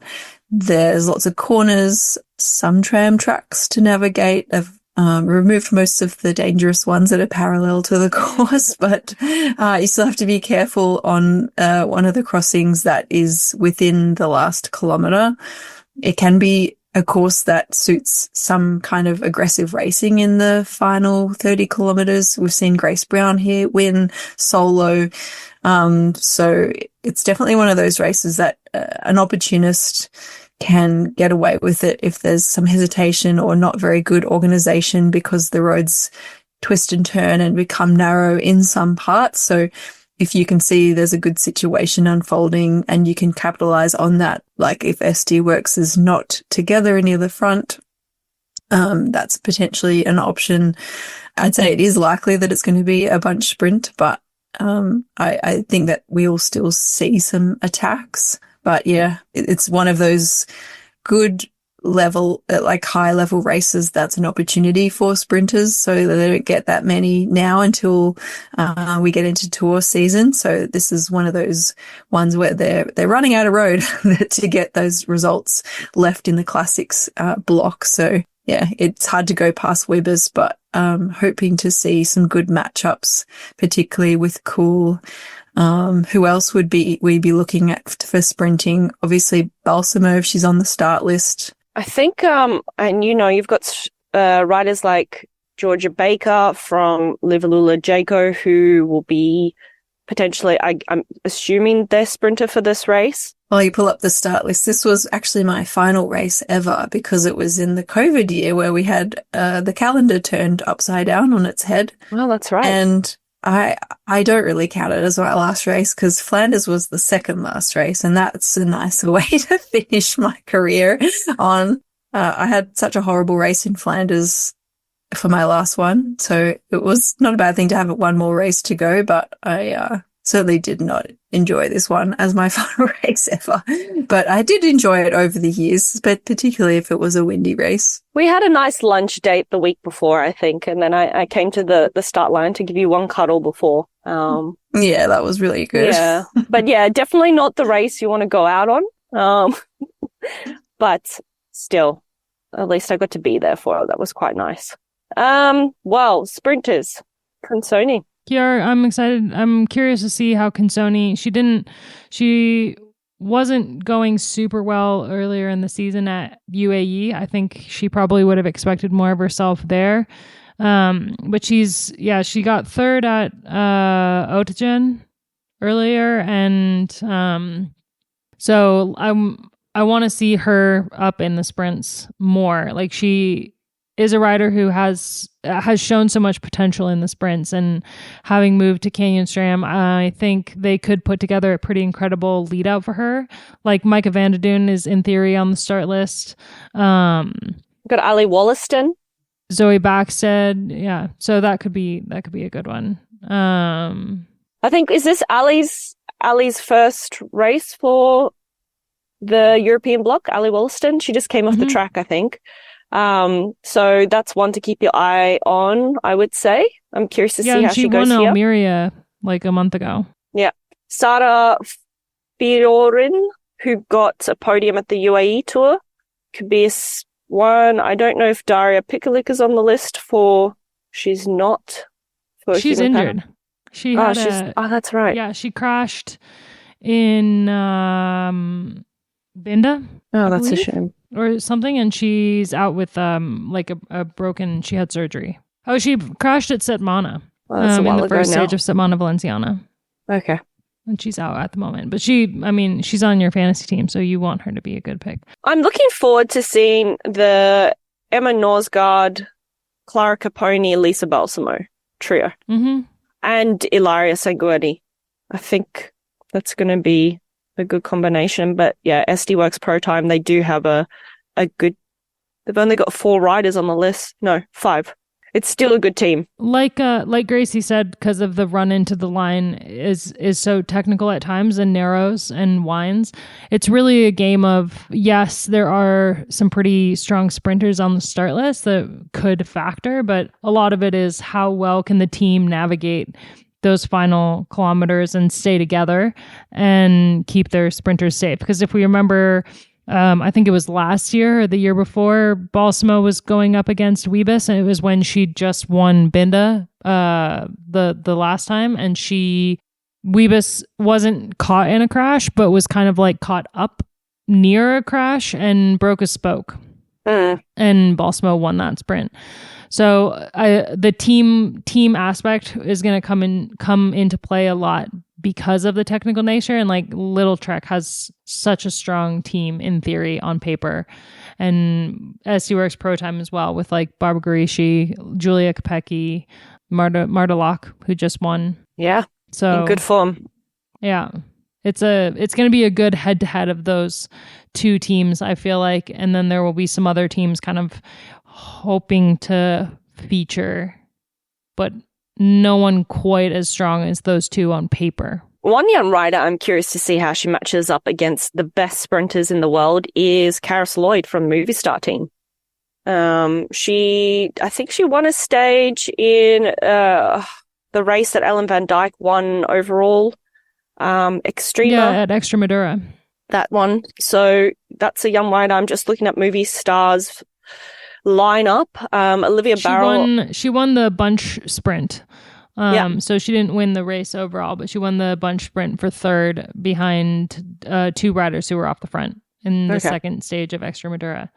there's lots of corners, some tram tracks to navigate. I've removed most of the dangerous ones that are parallel to the course, but you still have to be careful on one of the crossings that is within the last kilometre. It can be a course that suits some kind of aggressive racing in the final 30 kilometres. We've seen Grace Brown here win solo. So it's definitely one of those races that an opportunist can get away with it if there's some hesitation or not very good organisation, because the roads twist and turn and become narrow in some parts. So if you can see there's a good situation unfolding and you can capitalise on that, like if SD Worx is not together near the front, that's potentially an option. I'd say it is likely that it's going to be a bunch sprint, but I think that we'll still see some attacks. But yeah, it's one of those good level, like high level races that's an opportunity for sprinters, so that they don't get that many now until we get into tour season. So this is one of those ones where they're running out of road to get those results left in the classics block. So yeah, it's hard to go past Wibbers, but hoping to see some good matchups, particularly with Cool. Who else would we be looking at for sprinting? Obviously, Balsamov, she's on the start list. I think, and you've got riders like Georgia Baker from Liverlula Jaco, who will be potentially, I'm assuming, their sprinter for this race. Well, you pull up the start list. This was actually my final race ever, because it was in the COVID year where we had the calendar turned upside down on its head. Well, that's right. And I don't really count it as my last race, because Flanders was the second last race, and that's a nicer way to finish my career on. I had such a horrible race in Flanders for my last one, so it was not a bad thing to have one more race to go, but I certainly did not enjoy this one as my final race ever. But I did enjoy it over the years, but particularly if it was a windy race. We had a nice lunch date the week before, I think, and then I came to the start line to give you one cuddle before. Yeah, that was really good. Yeah, but yeah, definitely not the race you want to go out on. But still, at least I got to be there for it. That was quite nice. Well, sprinters, Consoni. Kiara, I'm excited. I'm curious to see how Consoni, she wasn't going super well earlier in the season at UAE. I think she probably would have expected more of herself there. But she got third at Oetingen earlier, and so I want to see her up in the sprints more. Like, she is a rider who has shown so much potential in the sprints, and having moved to Canyon SRAM, I think they could put together a pretty incredible lead out for her. Like, Micah van der Doen is in theory on the start list. Got Ali Wollaston, Zoe Backstead, yeah. So that could be a good one. I think, is this Ali's first race for the European bloc? Ali Wollaston, she just came off the track, I think. So that's one to keep your eye on, I would say. I'm curious to see how she goes here. Yeah, she won Almeria like a month ago. Yeah. Sara Firorin, who got a podium at the UAE Tour, could be one. I don't know if Daria Pikalik is on the list for... She's not. She's injured. That's right. Yeah, she crashed in Binda. Oh, that's a shame. Or something, and she's out with like a broken... She had surgery. Oh, she crashed at Setmana. Well, that's a while in the ago first now. stage of Semana Valenciana. Okay. And she's out at the moment. But she's on your fantasy team, so you want her to be a good pick. I'm looking forward to seeing the Emma Norsgaard, Clara Caponi, Elisa Balsamo trio. Mm-hmm. And Ilaria Seguedi. I think that's going to be a good combination. But yeah, SD Worx-Protime, they do have a good... They've only got 4 riders on the list. No, 5. It's still a good team. Like Gracie said, because of the run into the line is so technical at times and narrows and winds. It's really a game of, yes, there are some pretty strong sprinters on the start list that could factor, but a lot of it is how well can the team navigate those final kilometers and stay together and keep their sprinters safe. Because if we remember, I think it was last year or the year before, Balsamo was going up against Wiebes, and it was when she just won Binda the last time, and Wiebes wasn't caught in a crash, but was kind of like caught up near a crash and broke a spoke. And Balsamo won that sprint. So the team aspect is going to come into play a lot because of the technical nature, and like Little Trek has such a strong team in theory on paper, and SD Worx-Protime as well with like Barbara Garishi, Julia Kopecky, Marta Locke, who just won. Yeah, so in good form. Yeah, it's going to be a good head to head of those 2 teams, I feel like, and then there will be some other teams kind of hoping to feature, but no one quite as strong as those 2 on paper. One young rider I'm curious to see how she matches up against the best sprinters in the world is Karis Lloyd from Movistar team. I think she won a stage in the race that Ellen van Dijk won overall. Extrema. Yeah, at Extremadura. That one. So that's a young rider. I'm just looking at Movistar's lineup. Olivia Barrel. She won the bunch sprint. Yeah. So she didn't win the race overall, but she won the bunch sprint for 3rd behind 2 riders who were off the front in the second stage of Extremadura.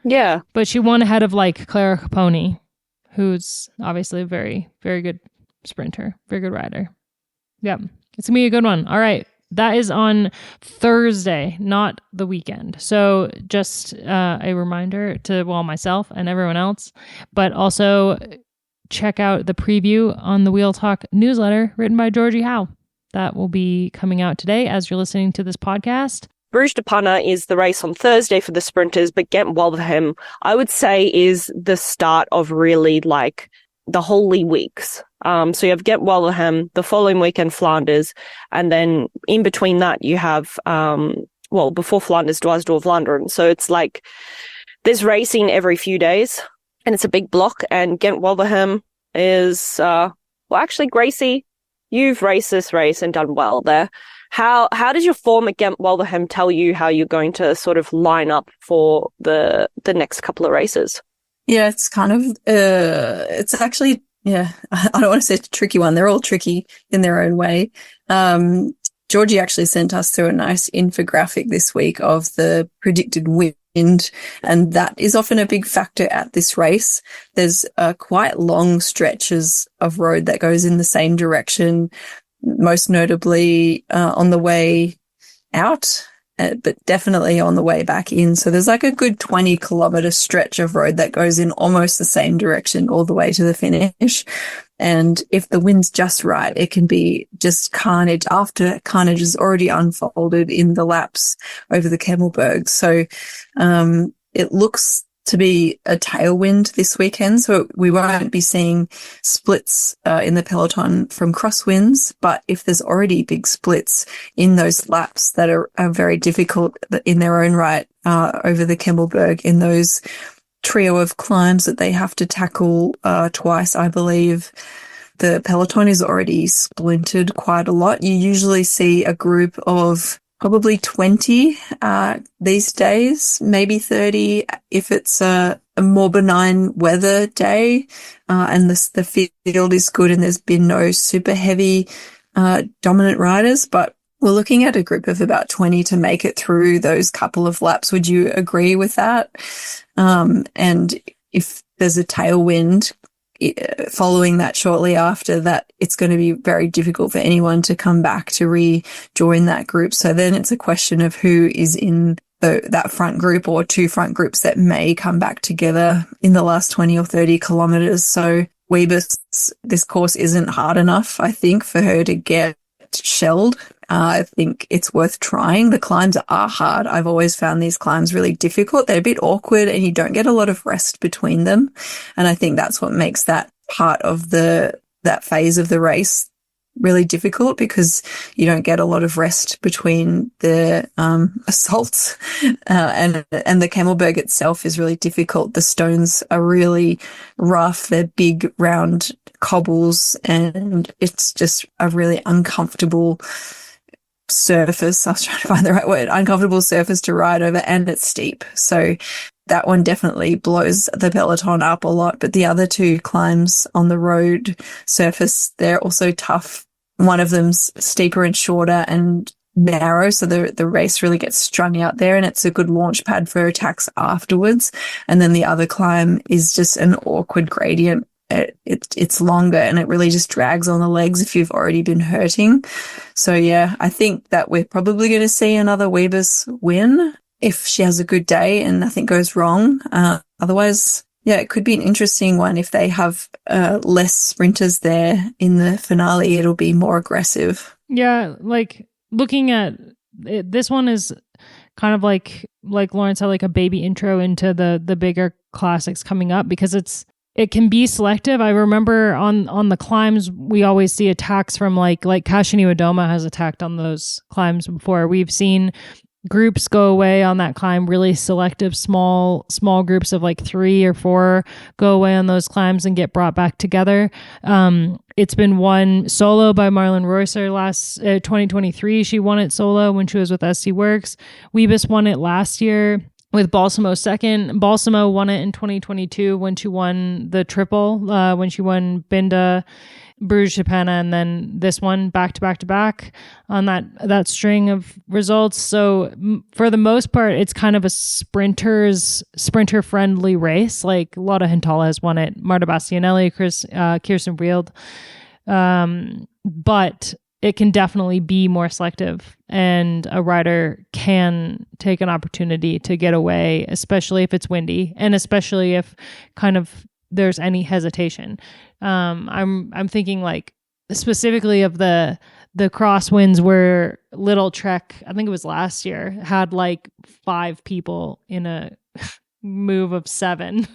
Yeah. But she won ahead of like Clara Caponi, who's obviously a very, very good sprinter, very good rider. Yeah. It's going to be a good one. All right. That is on Thursday, not the weekend. So just a reminder to, myself and everyone else, but also check out the preview on the Wheel Talk newsletter written by Georgie Howe. That will be coming out today as you're listening to this podcast. Brugge-De Panne is the race on Thursday for the sprinters, but Gent-Wevelgem, I would say, is the start of really like the holy weeks. So you have Gent-Wevelgem, the following weekend Flanders, and then in between that you have, before Flanders, Dwars door Vlaanderen. So it's like there's racing every few days, and it's a big block, and Gent-Wevelgem is, actually, Gracie, you've raced this race and done well there. How does your form at Gent-Wevelgem tell you how you're going to sort of line up for the next couple of races? Yeah, it's kind of, it's actually, I don't want to say it's a tricky one. They're all tricky in their own way. Georgie actually sent us through a nice infographic this week of the predicted wind, and that is often a big factor at this race. There's quite long stretches of road that goes in the same direction, most notably on the way out, but definitely on the way back in. So there's like a good 20-kilometer stretch of road that goes in almost the same direction all the way to the finish. And if the wind's just right, it can be just carnage after carnage has already unfolded in the laps over the Kemmelberg. So it looks to be a tailwind this weekend, so we won't be seeing splits in the peloton from crosswinds, but if there's already big splits in those laps that are very difficult in their own right over the Kemmelberg, in those trio of climbs that they have to tackle twice, I believe, the peloton is already splintered quite a lot. You usually see a group of probably 20 these days, maybe 30 if it's a more benign weather day and the field is good and there's been no super heavy dominant riders. But we're looking at a group of about 20 to make it through those couple of laps. Would you agree with that? And if there's a tailwind following that shortly after that, it's going to be very difficult for anyone to come back to rejoin that group. So then it's a question of who is in that front group or two front groups that may come back together in the last 20 or 30 kilometers. So Weebus, this course isn't hard enough, I think, for her to get shelled. I think it's worth trying. The climbs are hard. I've always found these climbs really difficult. They're a bit awkward and you don't get a lot of rest between them. And I think that's what makes that part of that phase of the race really difficult, because you don't get a lot of rest between the assaults, and the Camelberg itself is really difficult. The stones are really rough. They're big, round cobbles, and it's just a really uncomfortable surface. I was trying to find the right word. Uncomfortable surface to ride over, and it's steep. So that one definitely blows the peloton up a lot. But the other two climbs on the road surface, they're also tough. One of them's steeper and shorter and narrow, so the race really gets strung out there, and it's a good launch pad for attacks afterwards. And then the other climb is just an awkward gradient. It's longer and it really just drags on the legs if you've already been hurting. So yeah, I think that we're probably going to see another Weebus win if she has a good day and nothing goes wrong. Otherwise, yeah, it could be an interesting one. If they have less sprinters there in the finale, it'll be more aggressive. Yeah, like looking at it, this one is kind of like Lauren said, like a baby intro into the bigger classics coming up, because it can be selective. I remember on the climbs, we always see attacks from like Kashini Odoma has attacked on those climbs before. We've seen groups go away on that climb, really selective, small groups of like 3 or 4 go away on those climbs and get brought back together. It's been won solo by Marlon Reusser last 2023. She won it solo when she was with SC Worx. Weebus won it last year with Balsamo second. Balsamo won it in 2022 when she won the triple, when she won Binda, Brugge-De, Panne, and then this one back to back on that string of results. So for the most part, it's kind of a sprinter friendly race. Like Lotta Hintala has won it, Marta Bastianelli, Kirsten Wield. But it can definitely be more selective, and a rider can take an opportunity to get away, especially if it's windy and especially if kind of there's any hesitation. I'm thinking like specifically of the crosswinds where Little Trek, I think it was last year, had like 5 people in a move of 7.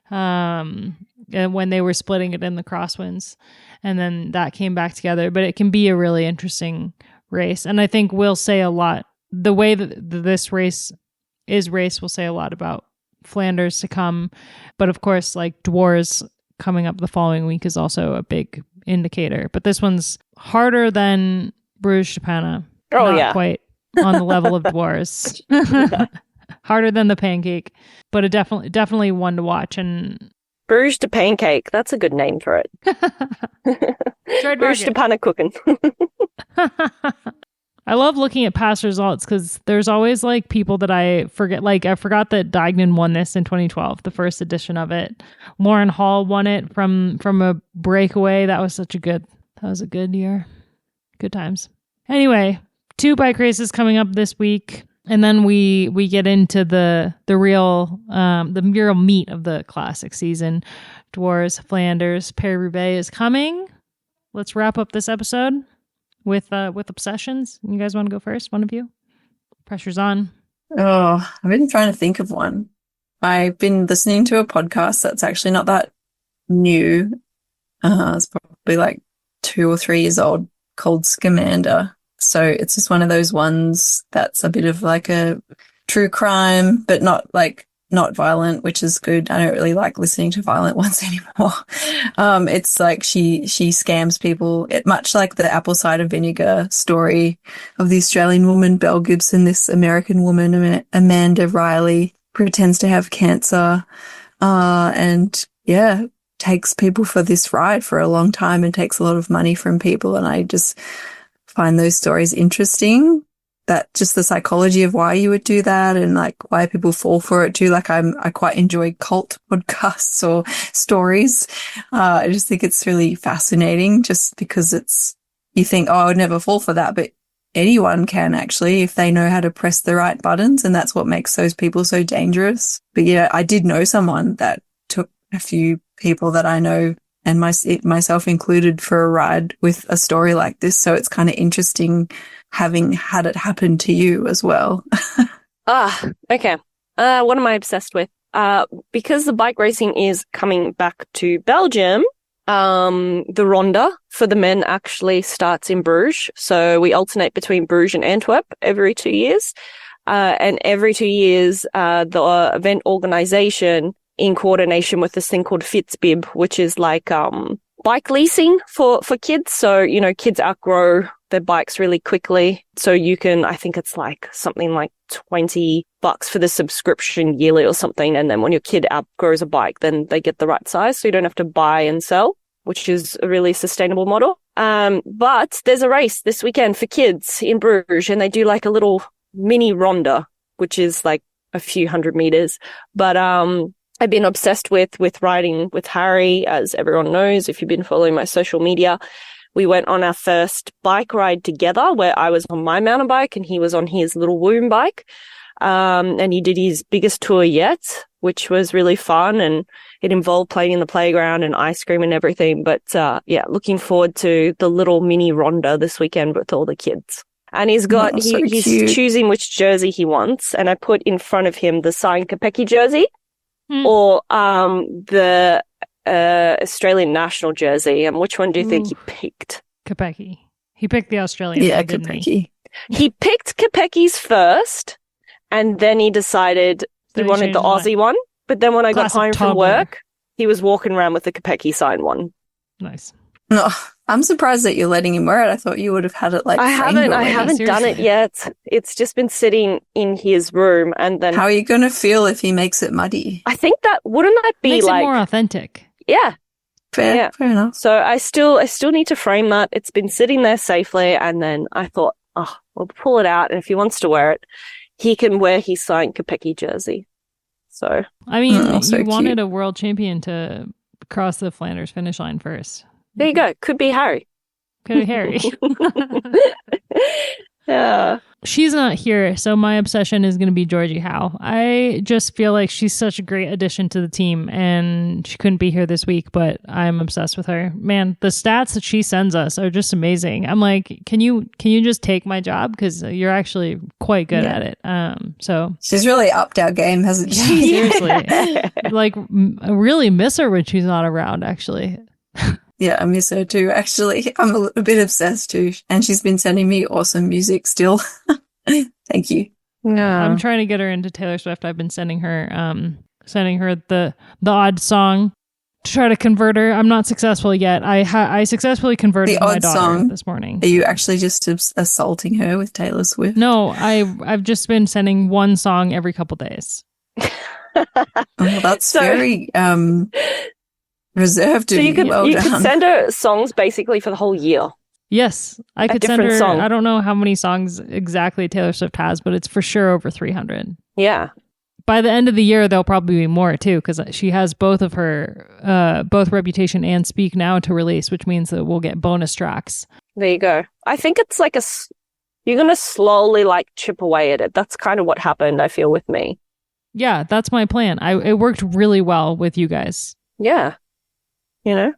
And when they were splitting it in the crosswinds, and then that came back together. But it can be a really interesting race, and I think we'll say a lot. The way that this race is raced will say a lot about Flanders to come. But of course, like Dwars coming up the following week is also a big indicator. But this one's harder than Brugge-De, Panne. Oh, Not yeah. quite on the level of Dwars. Harder than the pancake, but definitely one to watch. And Brugge-De Pancake. That's a good name for it. Brugge-De Panne cooking. I love looking at past results because there's always like people that I forget. Like I forgot that Dignan won this in 2012, the first edition of it. Lauren Hall won it from a breakaway. That was a good year. Good times. Anyway, 2 bike races coming up this week. And then we get into the real meat of the classic season. Dwars, Flanders, Paris-Roubaix is coming. Let's wrap up this episode with obsessions. You guys want to go first? One of you? Pressure's on. Oh, I've been trying to think of one. I've been listening to a podcast that's actually not that new. It's probably like 2 or 3 years old, called Scamander. So it's just one of those ones that's a bit of like a true crime, but not violent, which is good. I don't really like listening to violent ones anymore. It's like she scams people, much like the apple cider vinegar story of the Australian woman, Belle Gibson. This American woman, Amanda Riley, pretends to have cancer, and yeah, takes people for this ride for a long time and takes a lot of money from people. And I just find those stories interesting. that just the psychology of why you would do that and like why people fall for it too. Like I quite enjoy cult podcasts or stories. I just think it's really fascinating just because you think, oh, I would never fall for that. But anyone can actually if they know how to press the right buttons. And that's what makes those people so dangerous. But yeah, I did know someone that took a few people that I know and myself included for a ride with a story like this. So it's kind of interesting having had it happen to you as well. Okay. What am I obsessed with? Because the bike racing is coming back to Belgium, the Ronde for the men actually starts in Bruges. So we alternate between Bruges and Antwerp every 2 years. And every 2 years, the event organization in coordination with this thing called Fitzbib, which is like bike leasing for kids. So, you know, kids outgrow their bikes really quickly. So you can, I think it's like something like $20 for the subscription yearly or something. And then when your kid outgrows a bike, then they get the right size. So you don't have to buy and sell, which is a really sustainable model. But there's a race this weekend for kids in Bruges and they do like a little mini Ronde, which is like a few hundred meters. But, I've been obsessed with riding with Harry, as everyone knows, if you've been following my social media. We went on our first bike ride together where I was on my mountain bike and he was on his little Woom bike. And he did his biggest tour yet, which was really fun. And it involved playing in the playground and ice cream and everything. But, yeah, looking forward to the little mini Ronde this weekend with all the kids. And he's got, he's choosing which jersey he wants. And I put in front of him the signed Kopecky jersey. Or the Australian national jersey. And which one do you think he picked? Kopecky. He picked the Australian. Yeah, didn't Kopecky. He picked Kopecky's first, and then he decided he wanted the Aussie one. But then when I got home from work, he was walking around with the Kopecky signed one. Nice. No, I'm surprised that you're letting him wear it. I thought you would have had it like I haven't done it yet. It's just been sitting in his room, and then how are you going to feel if he makes it muddy? I think wouldn't that be makes like it more authentic? Yeah. Fair enough. So I still need to frame that. It's been sitting there safely, and then I thought, we'll pull it out, and if he wants to wear it, he can wear his signed Kopecky jersey. So I mean, you wanted a world champion to cross the Flanders finish line first. There you go. Could be Harry. Could be Harry. Yeah. She's not here, so my obsession is going to be Georgie Howe. I just feel like she's such a great addition to the team, and she couldn't be here this week, but I'm obsessed with her. Man, the stats that she sends us are just amazing. I'm like, can you just take my job? Because you're actually quite good at it. So she's really upped our game, hasn't she? Yeah, seriously. Like, I really miss her when she's not around, actually. Yeah, I miss her too, actually. I'm a bit obsessed too. And she's been sending me awesome music still. Thank you. Yeah. I'm trying to get her into Taylor Swift. I've been sending her the odd song to try to convert her. I'm not successful yet. I successfully converted my daughter song this morning. Are you actually just assaulting her with Taylor Swift? No, I've just been sending one song every couple days. Oh, that's very reserved. So you could send her songs basically for the whole year. Yes, I could send her. Song. I don't know how many songs exactly Taylor Swift has, but it's for sure over 300. Yeah. By the end of the year, there'll probably be more too, because she has both of her, both Reputation and Speak Now to release, which means that we'll get bonus tracks. There you go. I think it's like you're going to slowly like chip away at it. That's kind of what happened, I feel, with me. Yeah, that's my plan. It worked really well with you guys. Yeah. You know?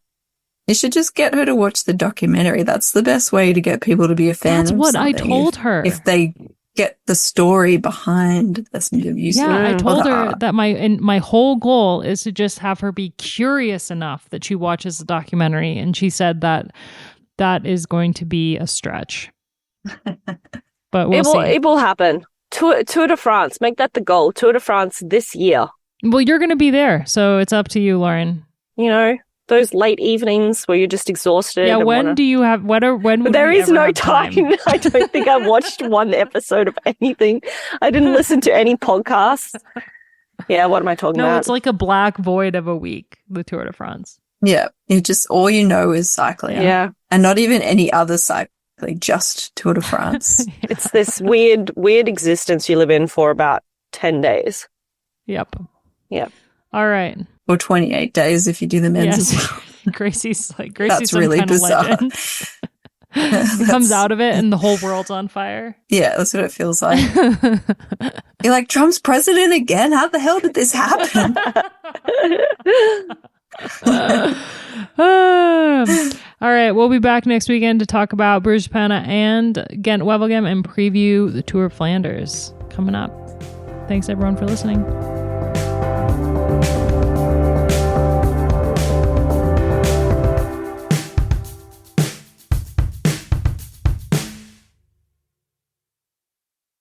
You should just get her to watch the documentary. That's the best way to get people to be a fan. That's what I told her. If they get the story behind the music. Yeah, I told her that my whole goal is to just have her be curious enough that she watches the documentary. And she said that is going to be a stretch. But we'll see. It will happen. Tour de France. Make that the goal. Tour de France this year. Well, you're going to be there. So it's up to you, Loren. You know, those late evenings where you're just exhausted. Yeah, when do you have, when there is no time. I don't think I've watched one episode of anything. I didn't listen to any podcasts. Yeah, what am I talking about? No, it's like a black void of a week, the Tour de France. Yeah, all you know is cycling. Yeah. And not even any other just Tour de France. It's this weird existence you live in for about 10 days. Yep. Yep. All right. Or 28 days if you do the men's as well. Gracie's That's some really kind bizarre. of legend. He comes out of it and the whole world's on fire. Yeah, that's what it feels like. You're like, Trump's president again? How the hell did this happen? All right, we'll be back next weekend to talk about Brugge-De and Gent Wevelgem and preview the Tour of Flanders coming up. Thanks everyone for listening.